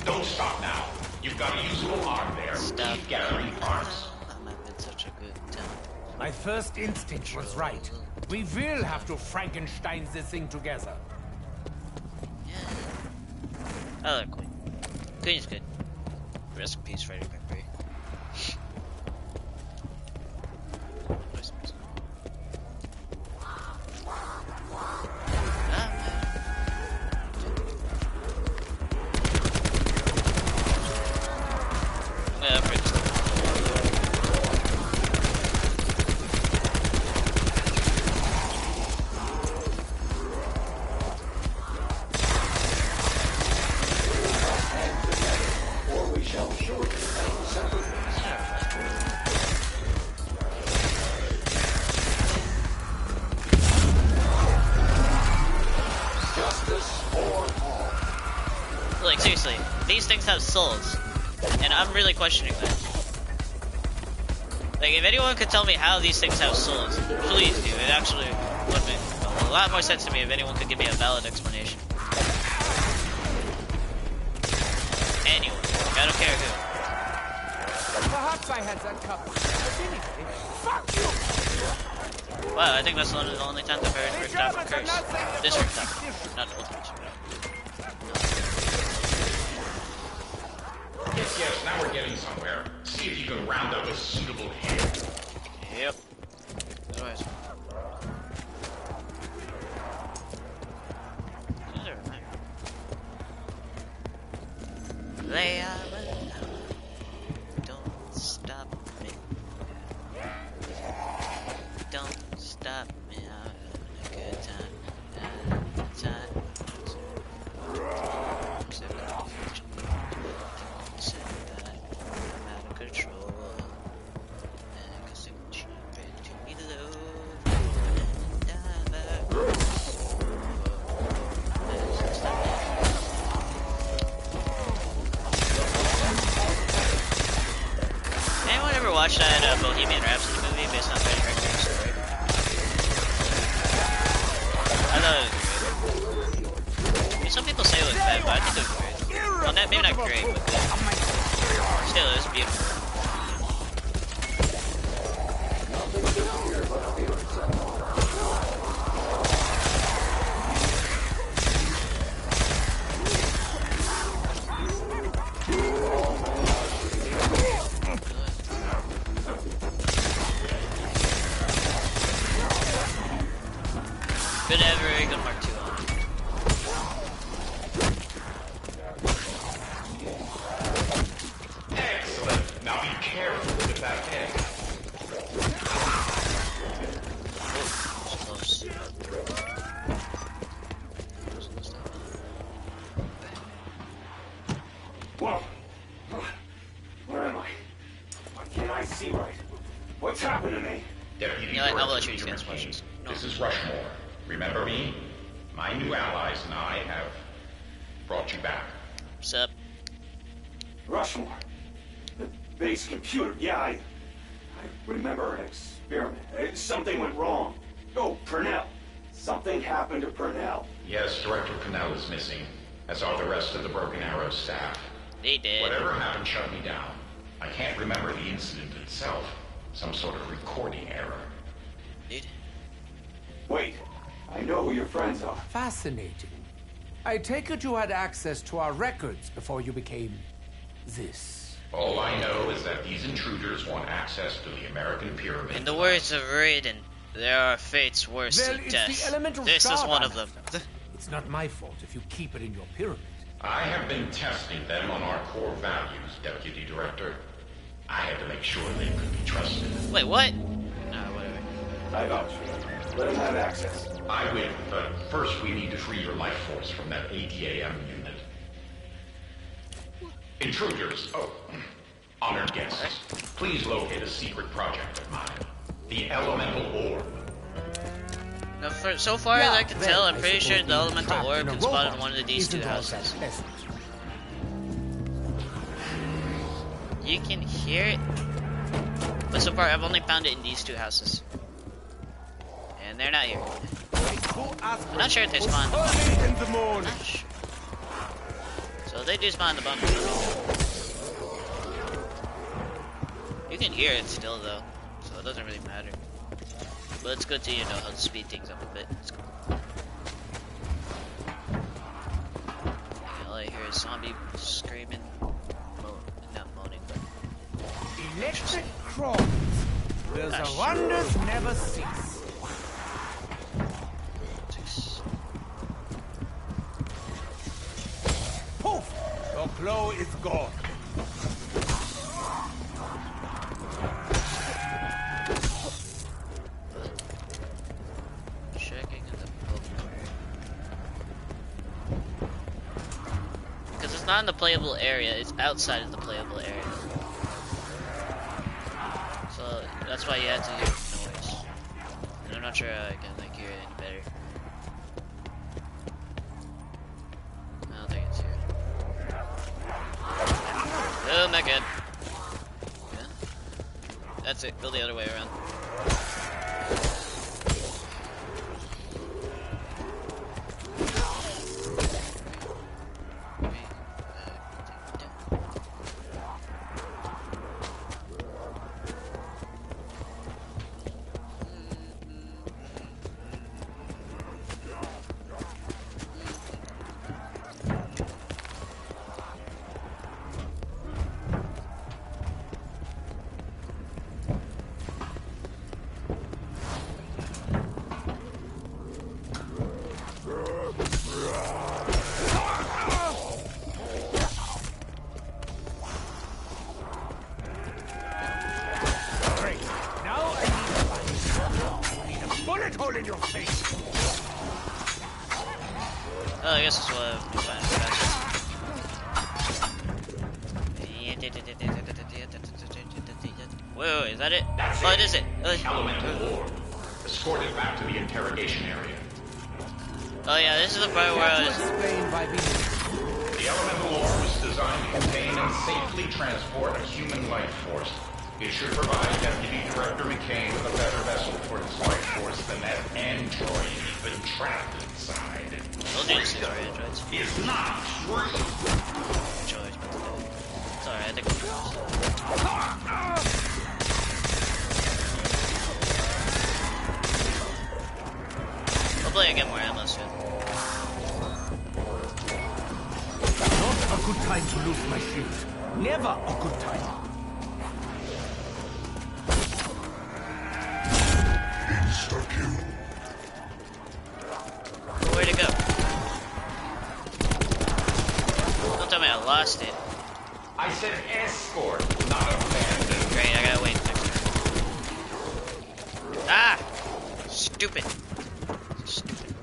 Don't stop now. You've got a usable arm there. Stop. Keep gathering parts. I'm having such a good time. My first instinct was right. We will have to Frankenstein this thing together. I like Queen. Queen's good. Rest in peace, Freddie Mercury. Rest in peace. Yeah, I'm pretty still. Like, seriously, these things have souls. And I'm really questioning that. Like, if anyone could tell me how these things have souls, please do. It actually would make a lot more sense to me if anyone could give me a valid explanation. Anyone. I don't care who. Perhaps I had that covered. But anyway, fuck you! Wow, I think that's one of the only times I've heard Rick Top curse. This Rick Top. Not the ultimate Rick Yes, now we're getting somewhere. See if you can round up a suitable head. Yep. Otherwise. They are alive. Don't stop me. Don't stop me. I'm having a good time. I'm out of control. Cause I'm trying to be low. Anyone ever watch that Bohemian Rhapsody movie based on Freddie Mercury's story? I thought it was great. I mean, some people say it was bad, but I think it was great. Well, maybe not great, but good. Still, it was beautiful. Good to have a very good Mark II on. Excellent. Now be careful with that egg. Close. Whoa. Where am I? Why can't I see right? What's happened to me? Deputy You know what, I'll let Director you Peter answer McKean, questions. No. This is Rushmore. Remember me? My new allies and I have brought you back. Sup? Rushmore. The base computer. Yeah, I remember an experiment. Something went wrong. Oh, Purnell. Something happened to Purnell. Yes, Director Purnell is missing, as are the rest of the Broken Arrow staff. They did. Whatever happened shut me down. I can't remember the incident itself. Some sort of recording error. Dude. Wait. I know who your friends are. Fascinating. I take it you had access to our records before you became this. All I know is that these intruders want access to the American pyramid. In the words of Raiden, there are fates worse Well, than it's death. the elemental This is shard one I of them. have. It's not my fault if you keep it in your pyramid. I have been testing them on our core values, Deputy Director. I had to make sure they could be trusted. Wait, what? No, whatever. I vouch. Let him have access. I will, but first we need to free your life force from that ADAM unit. Intruders, honored guests, please locate a secret project of mine. The Elemental Orb. Now, so far as I can Well, tell, I'm I pretty sure suppose the being elemental trapped orb in a can spawn in robot one of these two isn't all that houses. pleasant. You can hear it, but so far I've only found it in these two houses. And they're not here. I'm not sure if they spawn in the bunker. In the morning. Not sure. So they do spawn in the bunker. You can hear it still though, so it doesn't really matter. But it's good to know how to speed things up a bit. It's cool. All I hear is zombie screaming. Not moaning, but Electric crawls. Where the wonders never cease. Poof! Your glow is gone. checking in the book. Because it's not in the playable area, it's outside of the playable area. So that's why you have to hear noise. And I'm not sure how I can like hear it any better. I don't think it's here. Oh my god. Yeah. That's it, go the other way around. Oh, I guess that's what I'm fine Whoa, is that it? Oh, it is it. Elemental orb. Escorted back to the interrogation area. Oh yeah, this is the part where I was... The elemental orb was designed to contain and safely transport a human life force. It should provide Deputy Director McKean with a better vessel for his life force than that android he's been trapped inside. Told you this is for androids. Is not free. Androids, but it's alright, I think we'll do this. Hopefully I get more ammo soon. Not a good time to lose my shield. Never a good time. Insta-kill. missed it. I said escort, not abandon. Great, I gotta wait. Ah! Stupid. Stupid.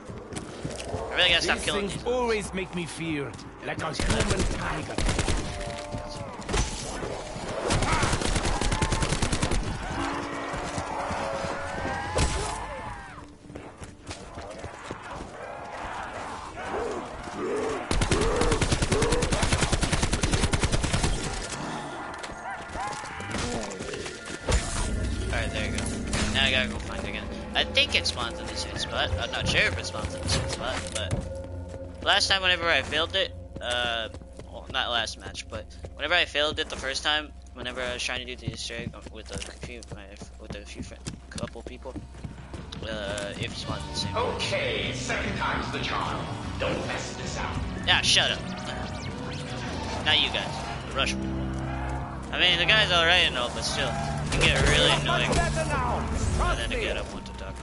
I really gotta stop These killing things these. always make me feel like a human tiger. Alright, there you go. Now I gotta go find it again. I think it spawns in the same spot. I'm not sure if it spawns in the same spot, but last time whenever I failed it, well, not last match, but whenever I failed it the first time, whenever I was trying to do the Easter egg with a few couple people, it spawns in the same. Okay, second time's the charm. Don't mess this up. Yeah, shut up. Not you guys. The Rushman. I mean, the guy's alright and all, but still, it can get really annoying. And then again, I want to talk.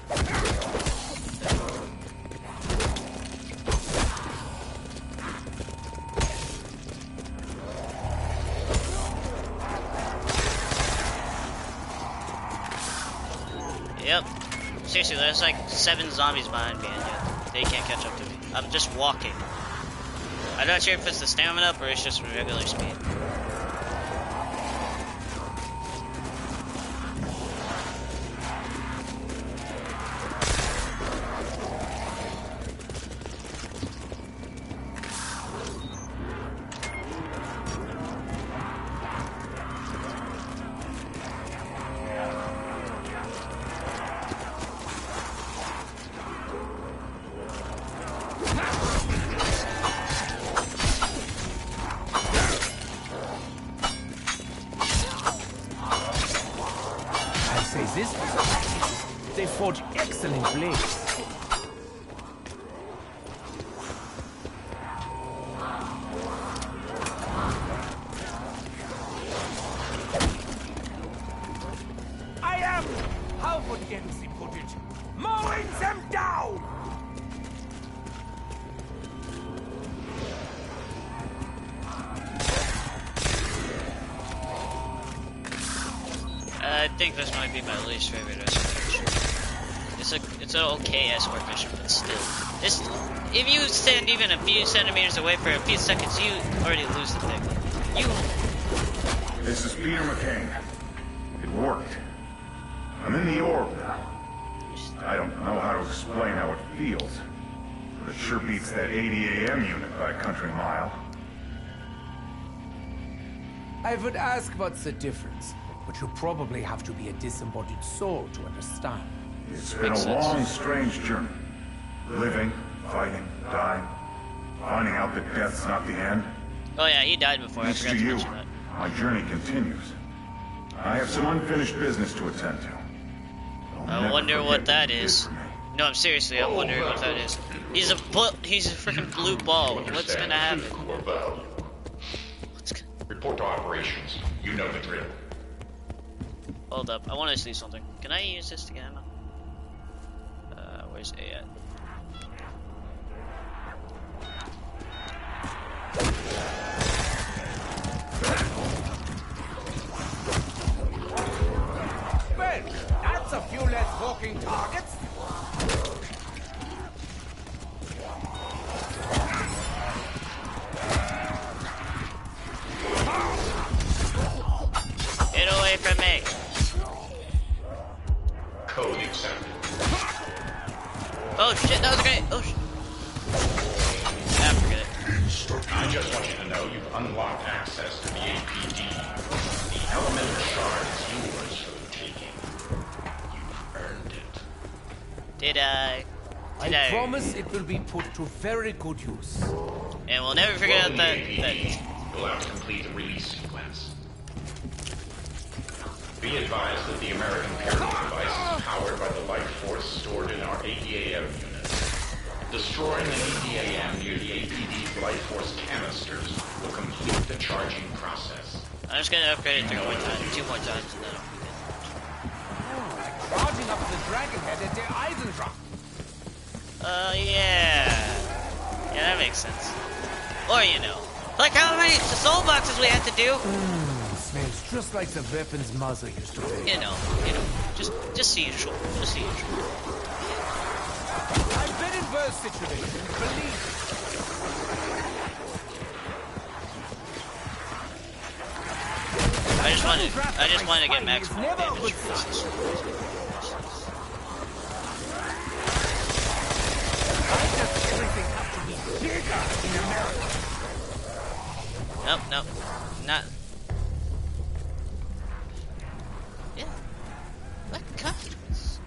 Yep. Seriously, there's like 7 zombies behind me, and yet they can't catch up to me. I'm just walking. I'm not sure if it's the stamina up or it's just regular speed. They forge excellent blades. I am, how would Gensi put it, mowing them down! I think this might be my least favorite escort mission. It's an okay escort mission, but still, if you stand even a few centimeters away for a few seconds, you already lose the thing. This is Peter McCain. It worked. I'm in the orb now. I don't know how to explain how it feels, but it sure beats that 80 AM unit by a country mile. I would ask what's the difference, but you probably have to be a disembodied soul to understand. It's been a long, strange journey. Living, fighting, dying, finding out that death's not the end. Oh yeah, he died before. Thanks I forgot to to you, mention that. my journey continues. I have some unfinished business to attend to. I wonder what that is. No, I'm seriously, I'm wondering what that is. He's a freaking blue ball. What's gonna happen? Report to operations. You know the drill. Hold up, I want to see something. Can I use this to get ammo? Where's A at? Well, that's a few less walking targets. Get away from me! Code accepted. Oh shit, that was great! Oh shit. Ah, forget it. I just want you to know you've unlocked access to the APD. The elemental shard is yours for the taking. You've earned it. Did I? I promise it will be put to very good use. And we'll never forget Welcome that. to APD. You'll have to complete the release sequence. Be advised that the American Pyramid device is powered by the life force stored in our ADAM unit. Destroying an ADAM near the APD's life force canisters will complete the charging process. I'm just gonna upgrade it 2 more times, and then Oh, like charging up the dragon head at the Eisendruck. yeah. Yeah, that makes sense. Or, you know, Like how many soul boxes we had to do? Smells just like the weapons mother used to make. You know, just the usual, just the usual. I've been in worse situations, believe me. I just wanted to get maximum damage. Nope, nope, not. Yeah, what customs?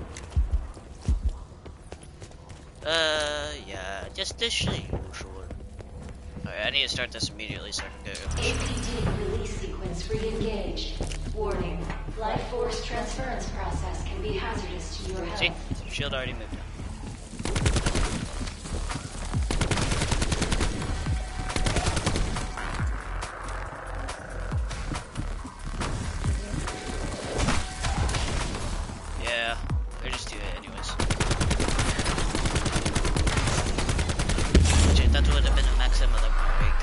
Yeah, just the usual. Alright, I need to start this immediately so I can go. APT release sequence re-engaged. Warning, life force transference process can be hazardous to your health. See? Shield already moved on. Yeah, or just do it anyways. Shit, that would have been a maximum of the great.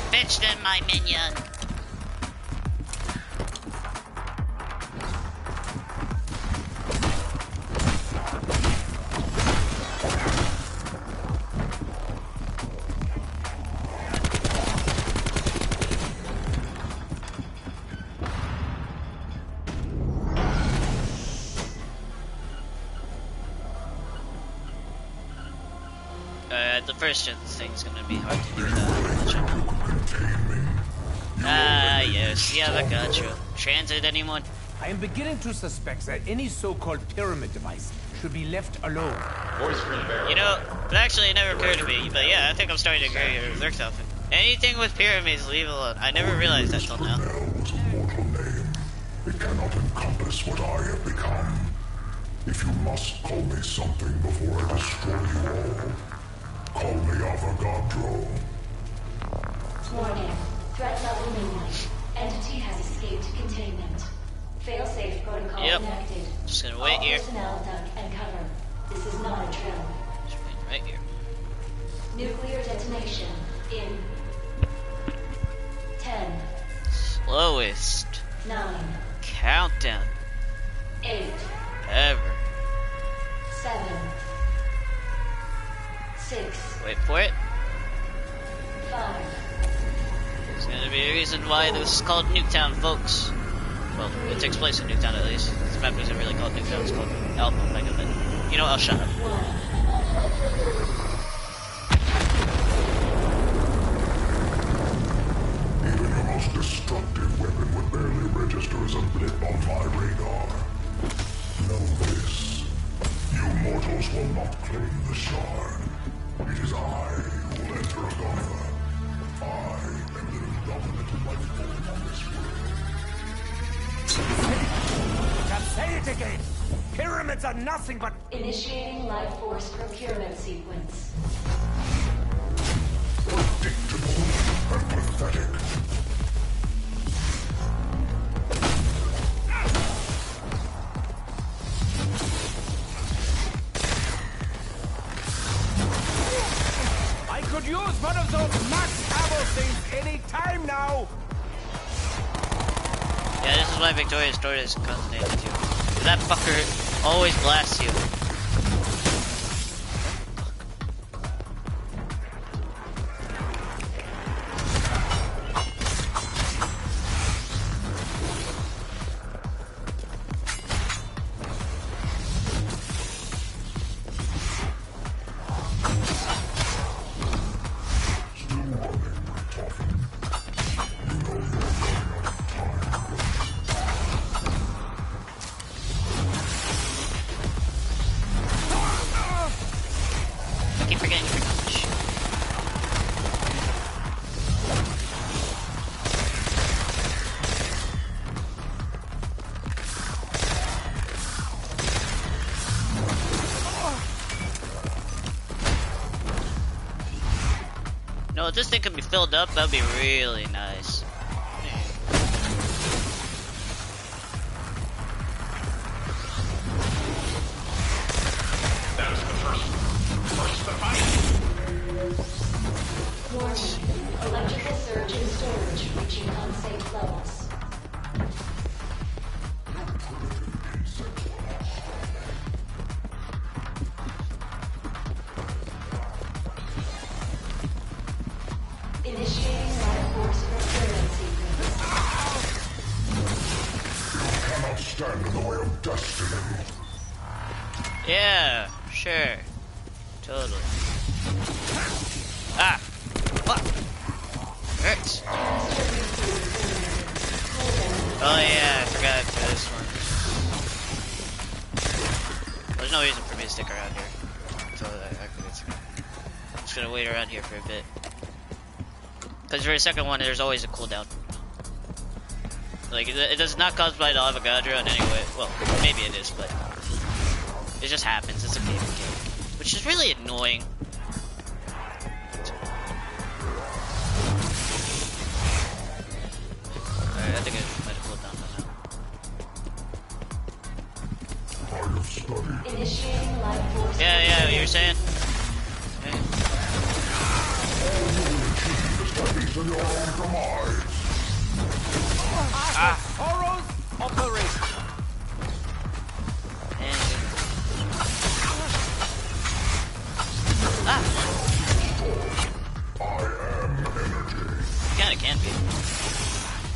Fetch them, my minion. The first thing's gonna be hard to do that. Ah, yes, yeah, I got you. Transit, anyone? I am beginning to suspect that any so-called pyramid device should be left alone. You know, it actually never occurred to me, but yeah, I think I'm starting to agree with Zerxoff. Anything with pyramids, leave alone. I never realized that till now. Was a mortal name. It cannot encompass what I have become. If you must call me something before I destroy you all, call me Avogadro. Warning, threat level midnight. Entity has escaped containment. Failsafe protocol connected. Just gonna wait here. Personnel duck and cover. This is not a drill. Just wait right here. Nuclear detonation in 10, Slowest 9, countdown 8, ever. 7, 6, Wait for it. 5. There's gonna be a reason why this is called Nuketown, folks. Well, it takes place in Nuketown at least. This map isn't really called Nuketown, it's called Alpha Omega, but you know, I'll shut up. Even your most destructive weapon would barely register as a blip on my radar. Know this. You mortals will not claim the shard. It is I who will enter Agatha. I am the dominant life form on this world. Just say it again! Pyramids are nothing but... Initiating life force procurement sequence. Predictable and pathetic. I could use one of those max ammo things any time now! Yeah, this is why Victoria's Story is constant too. That fucker always blasts you. Oh, if this thing could be filled up, that'd be really nice. That was the first to fight. Warning. Electrical surge in storage reaching unsafe levels. Initiating life force procurement sequence. You cannot stand in the way of destiny. Yeah, sure. Totally. Ah! Fuck! Hurts. Oh yeah, I forgot for this one. There's no reason for me to stick around here. So I'm just gonna wait around here for a bit. Because for the second one, there's always a cooldown. Like, it does not caused by the Avogadro in any way. Well, maybe it is, but it just happens. It's a game mechanic, which is really annoying. Alright, I think I might have cooled down by now. Initiating life force. Yeah, what you were saying? Okay. Horrors operation. Kinda can be.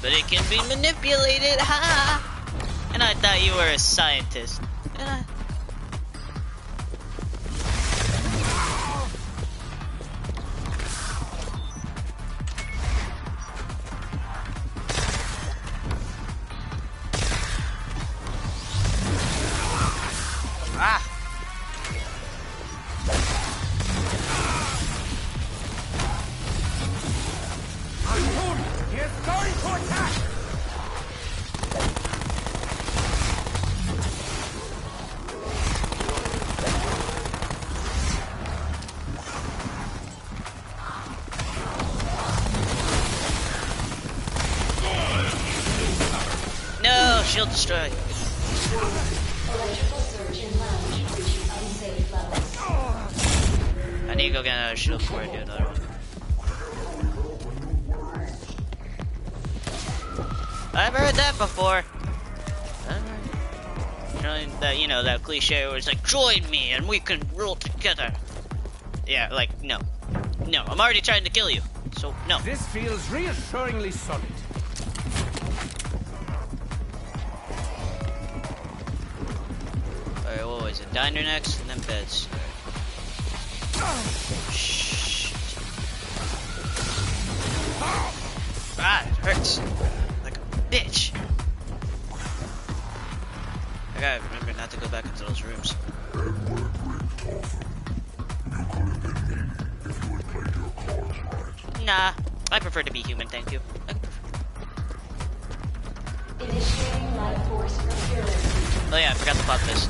But it can be manipulated, ha! And I thought you were a scientist. No, shield destroyed. Electrical surge in lounge reaching unsafe levels. I need to go get another shield before I do another one. I've heard that before. You know, that cliche where it's like, join me and we can rule together. Yeah, like, no. No, I'm already trying to kill you. So, no. This feels reassuringly solid. Alright, what was it? Diner next and then beds. Shit. Ah, it hurts. Like a bitch. I gotta remember not to go back into those rooms. Edward Richtofen. You could have been me if you had played your cards right. Nah, I prefer to be human, thank you. Initiating life force procurement. Oh yeah, I forgot to pop this.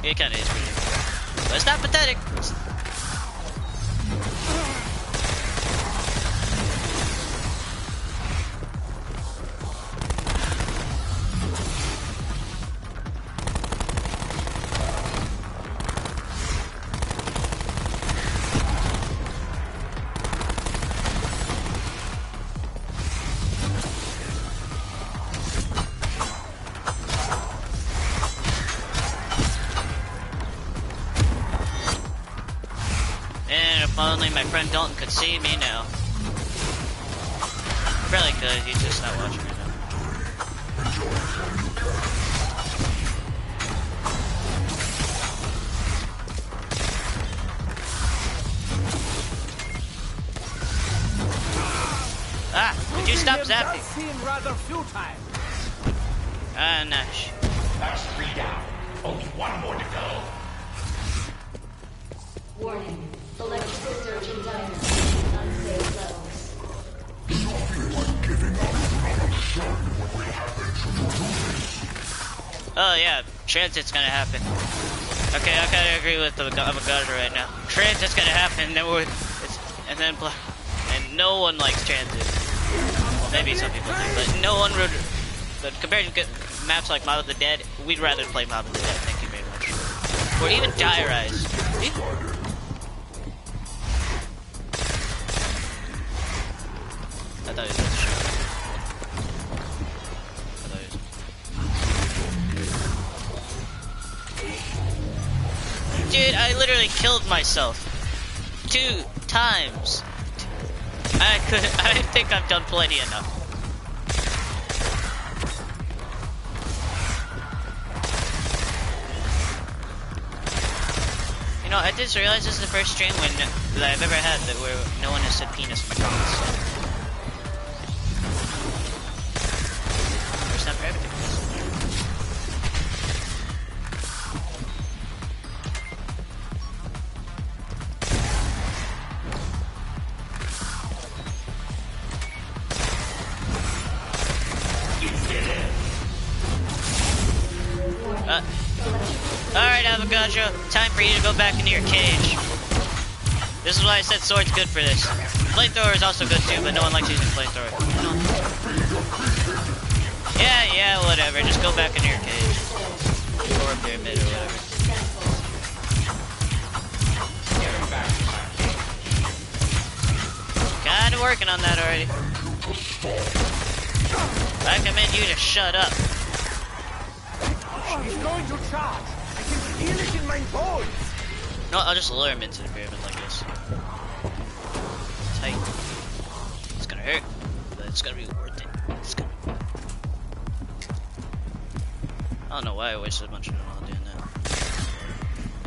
It kinda is pretty. But it's not pathetic. If only my friend Dalton could see me now. Probably could, he's just not watching right now. Ah, would you stop zapping? Does seem rather futile. Ah, nice. That's 3 down. Only 1 more to go. Warning. Electrical surge in diner. Unsafe levels. Oh yeah, transit's gonna happen. Okay, I kind of agree with the Avogadro right now. Transit's gonna happen, and no one likes transit. Well, maybe some people do, but no one would. But compared to maps like Mob of the Dead, we'd rather play Mob of the Dead. Thank you very much. Or even Die Rise. I thought it was a shot. Dude, I literally killed myself 2 times. I think I've done plenty enough. You know, I just realized this is the first stream that I've ever had where no one has said penis in my comments. First time for everything. Alright, Avogadro, time for you to go back into your cage. This is why I said sword's good for this. Flamethrower is also good too, but no one likes using flamethrower. Yeah, whatever. Just go back into your cage. Or a pyramid or whatever. Kinda working on that already. I command you to shut up. He's going to charge. I can feel it in my bones. No, I'll just lure him into the pyramid like this. Tight. It's gonna hurt, but it's gonna be worth it. I don't know why I wasted a bunch of ammo doing that.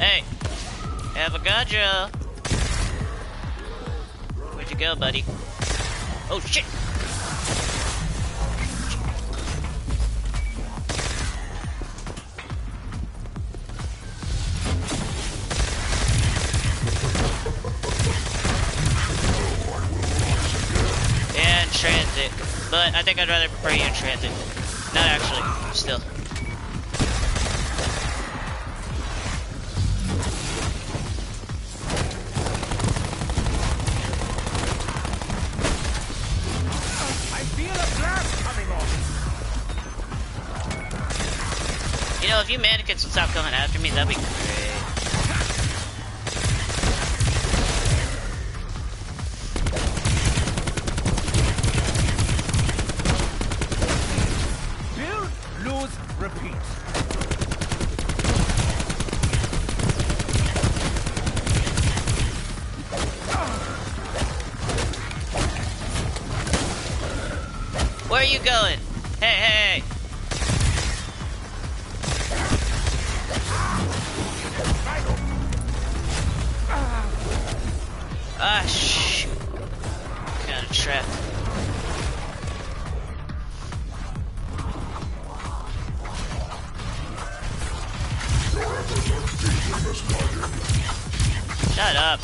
Hey! Avogadro! Where'd you go, buddy? Oh shit! Transit, but I think I'd rather prefer you in transit. Not actually, still. I feel a blast coming on. You know, if you mannequins would stop coming after me, that'd be great. Repeat. Where are you going? Hey! Ah, shoot. Got a trap. Shut up.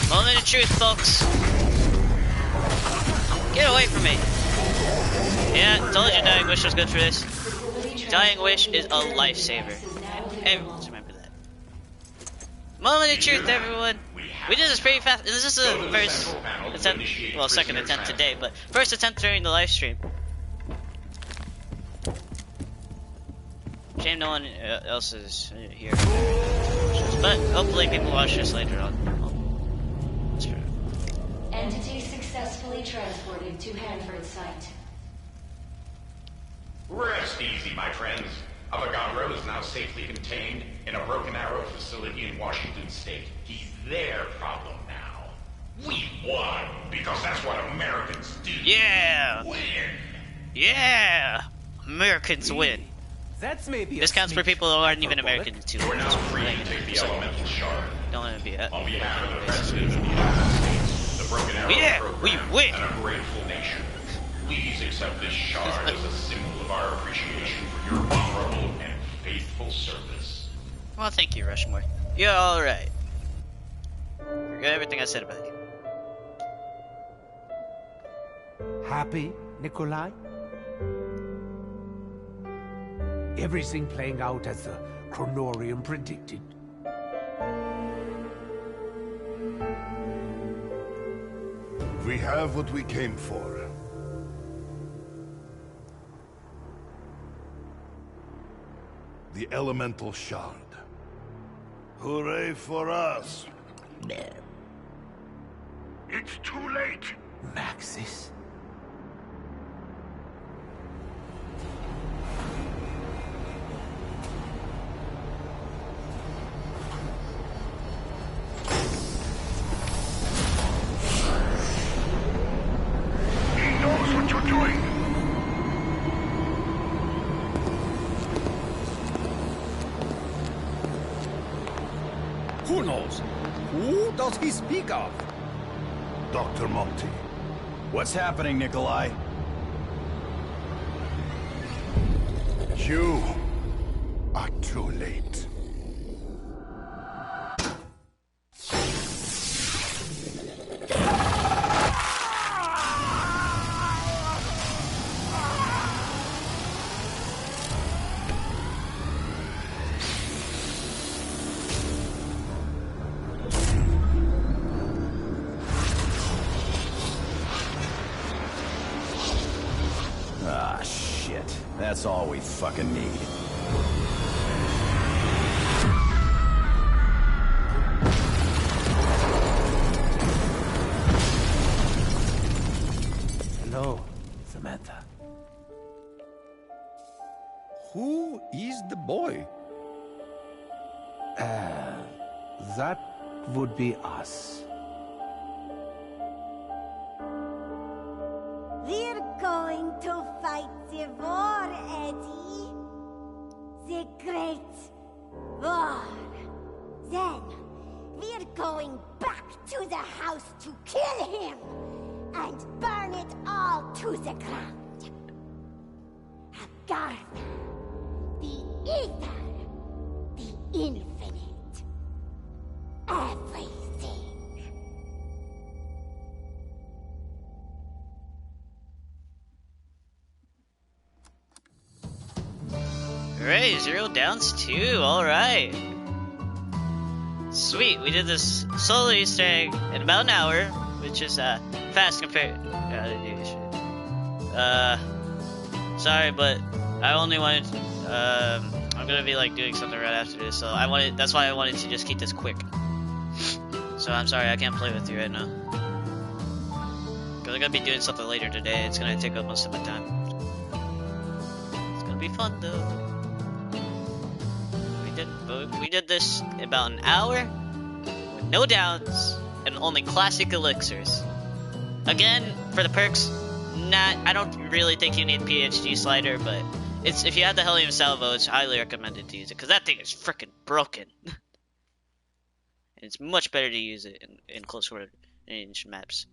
Moment of truth, folks. Get away from me. Yeah, told you Dying Wish was good for this. Dying Wish is a lifesaver. Everyone's remember that. Moment of truth, everyone. We did this pretty fast. This is the first attempt, well, second attempt today, but first attempt during the live stream. Shame no one else is here. But hopefully people watch this later on. That's true. Entity successfully transported to Hanford site. Rest easy, my friends. Avogadro is now safely contained in a Broken Arrow facility in Washington State. He's their problem now. We won, because that's what Americans do. Yeah! Win! Yeah! Americans win. That's maybe this counts for people who aren't even Americans too. You're now free to take the elemental shard. Don't want to be On behalf of the President of the United States, the Broken Arrow program, we win! and a grateful nation, please accept this shard as a symbol of our appreciation for your honorable and faithful service. Well, thank you, Rushmore. You're alright. Forget everything I said about you. Happy, Nikolai? Everything playing out as the Chronorium predicted. We have what we came for. The Elemental Shard. Hooray for us! It's too late. Maxis? He knows what you're doing. Who knows? Who does he speak of? Dr. Monty. What's happening, Nikolai? You are too late. Ah, shit. That's all we fucking need. Hello, Samantha. Who is the boy? That would be us. We're going to fight the war, Eddie. The great war. Then, we're going back to the house to kill him and burn it all to the ground. Agartha, the ether, the infinite, everything. Hooray, 0 downs 2, alright. Sweet, we did this solo Easter egg in about an hour, which is fast compared. Sorry, but I only wanted. I'm gonna be like doing something right after this, so that's why I wanted to just keep this quick. So I'm sorry, I can't play with you right now. Cause I'm gonna be doing something later today. It's gonna take up most of my time. It's gonna be fun though. We did this in about an hour with no downs and only classic elixirs. Again, for the perks, I don't really think you need PhD slider, but if you have the Helium Salvo, it's highly recommended to use it because that thing is freaking broken. And it's much better to use it in close range maps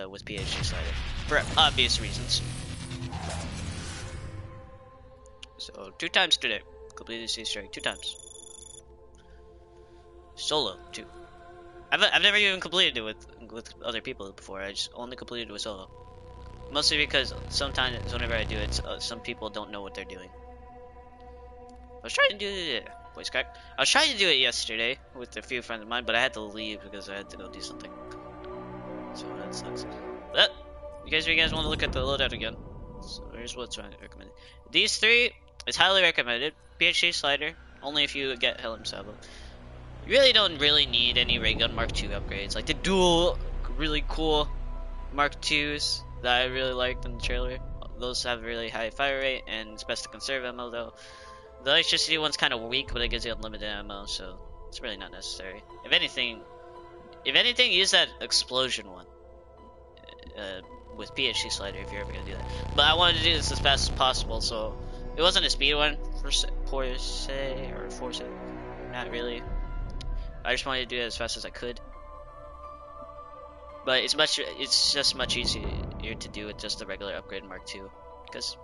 with PhD slider for obvious reasons. So 2 times today. Completed this Easter egg 2 times. Solo, too. I've never even completed it with other people before. I just only completed it with solo. Mostly because sometimes whenever I do it, some people don't know what they're doing. I was trying to do it. Voice crack. I was trying to do it yesterday with a few friends of mine, but I had to leave because I had to go do something. So that sucks. But you guys want to look at the loadout again? So here's what's recommended. These 3 is highly recommended. PhD slider, only if you get Helium Salvo. You really don't need any Ray Gun Mark II upgrades. Like the dual really cool Mark IIs that I really liked in the trailer. Those have really high fire rate and it's best to conserve ammo though. The electricity one's kind of weak, but it gives you unlimited ammo, so it's really not necessary. If anything, use that explosion one with PhD slider if you're ever gonna do that. But I wanted to do this as fast as possible, so it wasn't a speed one for Force, not really. I just wanted to do it as fast as I could. But it's just much easier to do with just the regular upgrade Mark II because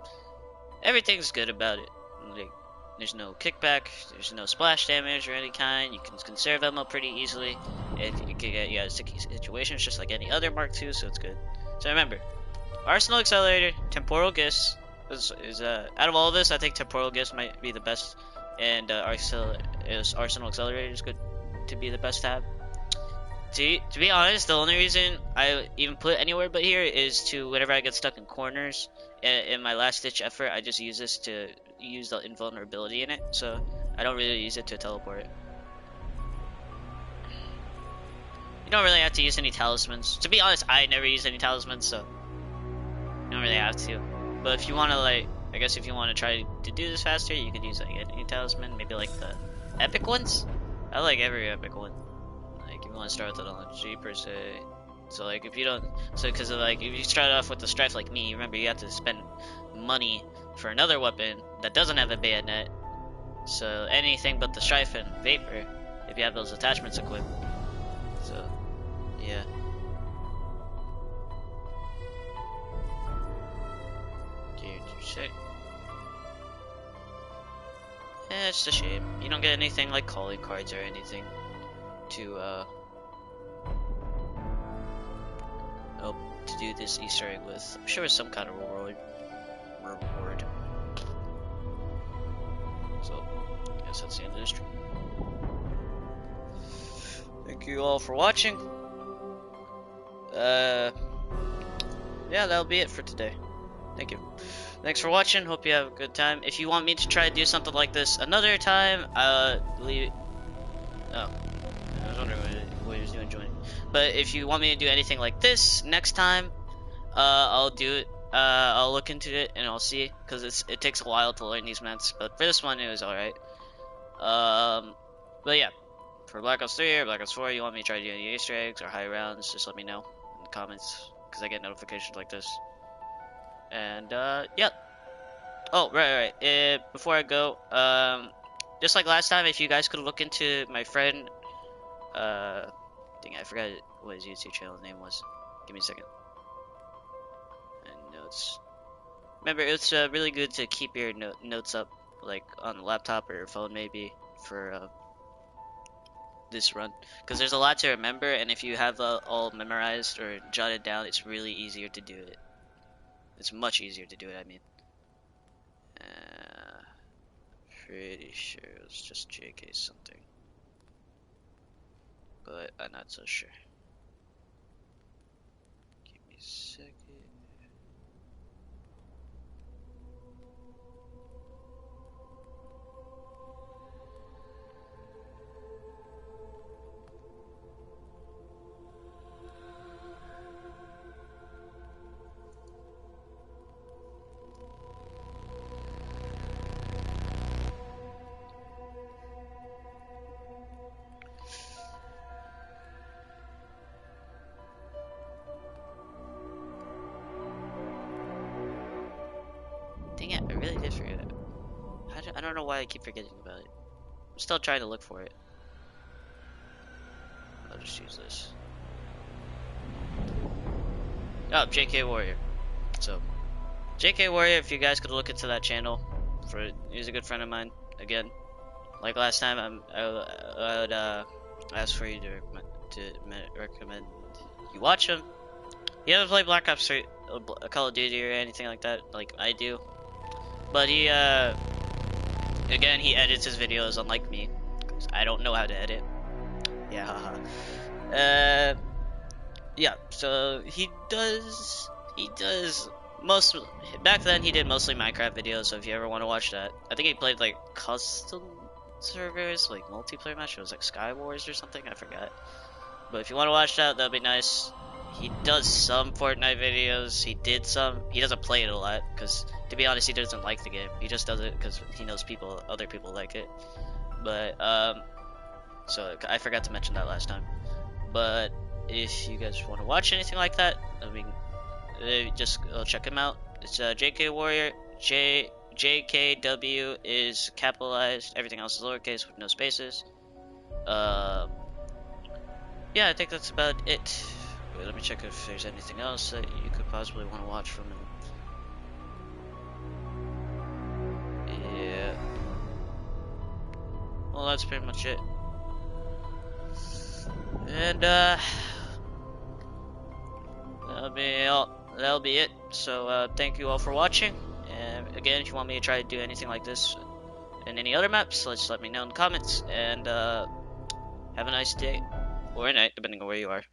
everything's good about it. Like, there's no kickback, there's no splash damage or any kind. You can conserve ammo pretty easily. It can get you out of sticky situations just like any other Mark II, so it's good. So remember, Arsenal Accelerator, Temporal Gifts, Out of all this, I think temporal gifts might be the best, and arsenal accelerator is good to be the best to have. To be honest, the only reason I even put anywhere but here is to whenever I get stuck in corners in my last ditch effort, I just use this to use the invulnerability in it, so I don't really use it to teleport. You don't really have to use any talismans. To be honest, I never use any talismans, so you don't really have to. But if you want to, like, I guess if you want to try to do this faster, you could use like any talisman, maybe like the epic ones. I like every epic one. Like if you want to start with the LNG per se. So like if you don't, so because like if you start off with the strife like me, remember you have to spend money for another weapon that doesn't have a bayonet. So anything but the strife and vapor, if you have those attachments equipped. So yeah. Shit. Yeah, it's a shame. You don't get anything like calling cards or anything to to do this Easter egg with. I'm sure it's some kind of reward. So, I guess that's the end of this stream. Thank you all for watching. Yeah, that'll be it for today. Thank you. Thanks for watching. Hope you have a good time. If you want me to try to do something like this another time, leave. Oh, I was wondering what he was doing joining. But if you want me to do anything like this next time, I'll do it. I'll look into it and I'll see, because it takes a while to learn these maps. But for this one, it was alright. But yeah, for Black Ops 3 or Black Ops 4, you want me to try to do any Easter eggs or high rounds, just let me know in the comments, because I get notifications like this. And yeah. Oh, right. Before I go, just like last time, if you guys could look into my friend, dang, I forgot what his YouTube channel name was. Give me a second. And notes. Remember, it's really good to keep your notes up, like on the laptop or your phone, maybe for this run, because there's a lot to remember, and if you have all memorized or jotted down, it's really easier to do it. It's much easier to do it, I mean. Pretty sure it was just JK something. But I'm not so sure. Give me a second. Dang it, I really did forget it. I don't know why I keep forgetting about it. I'm still trying to look for it. I'll just use this. Oh, JK Warrior. So, JK Warrior, if you guys could look into that channel, he's a good friend of mine. Again, like last time, I would ask for you to recommend you watch him. He doesn't play Black Ops 3, Call of Duty or anything like that, like I do. But he, again, he edits his videos unlike me, because I don't know how to edit. Yeah, haha. Yeah, so he does back then he did mostly Minecraft videos, so if you ever want to watch that. I think he played like custom servers, like multiplayer match, it was like Sky Wars or something, I forgot. But if you want to watch that, that'd be nice. He does some Fortnite videos, he doesn't play it a lot, because to be honest, he doesn't like the game. He just does it because he knows other people like it. But, so I forgot to mention that last time. But if you guys want to watch anything like that, I mean, just check him out. It's JK Warrior. JKW is capitalized. Everything else is lowercase with no spaces. Yeah, I think that's about it. Wait, let me check if there's anything else that you could possibly want to watch from him. Yeah. Well, that's pretty much it. And that'll be it. So thank you all for watching, and again, if you want me to try to do anything like this in any other maps, just let me know in the comments. And have a nice day or a night, depending on where you are.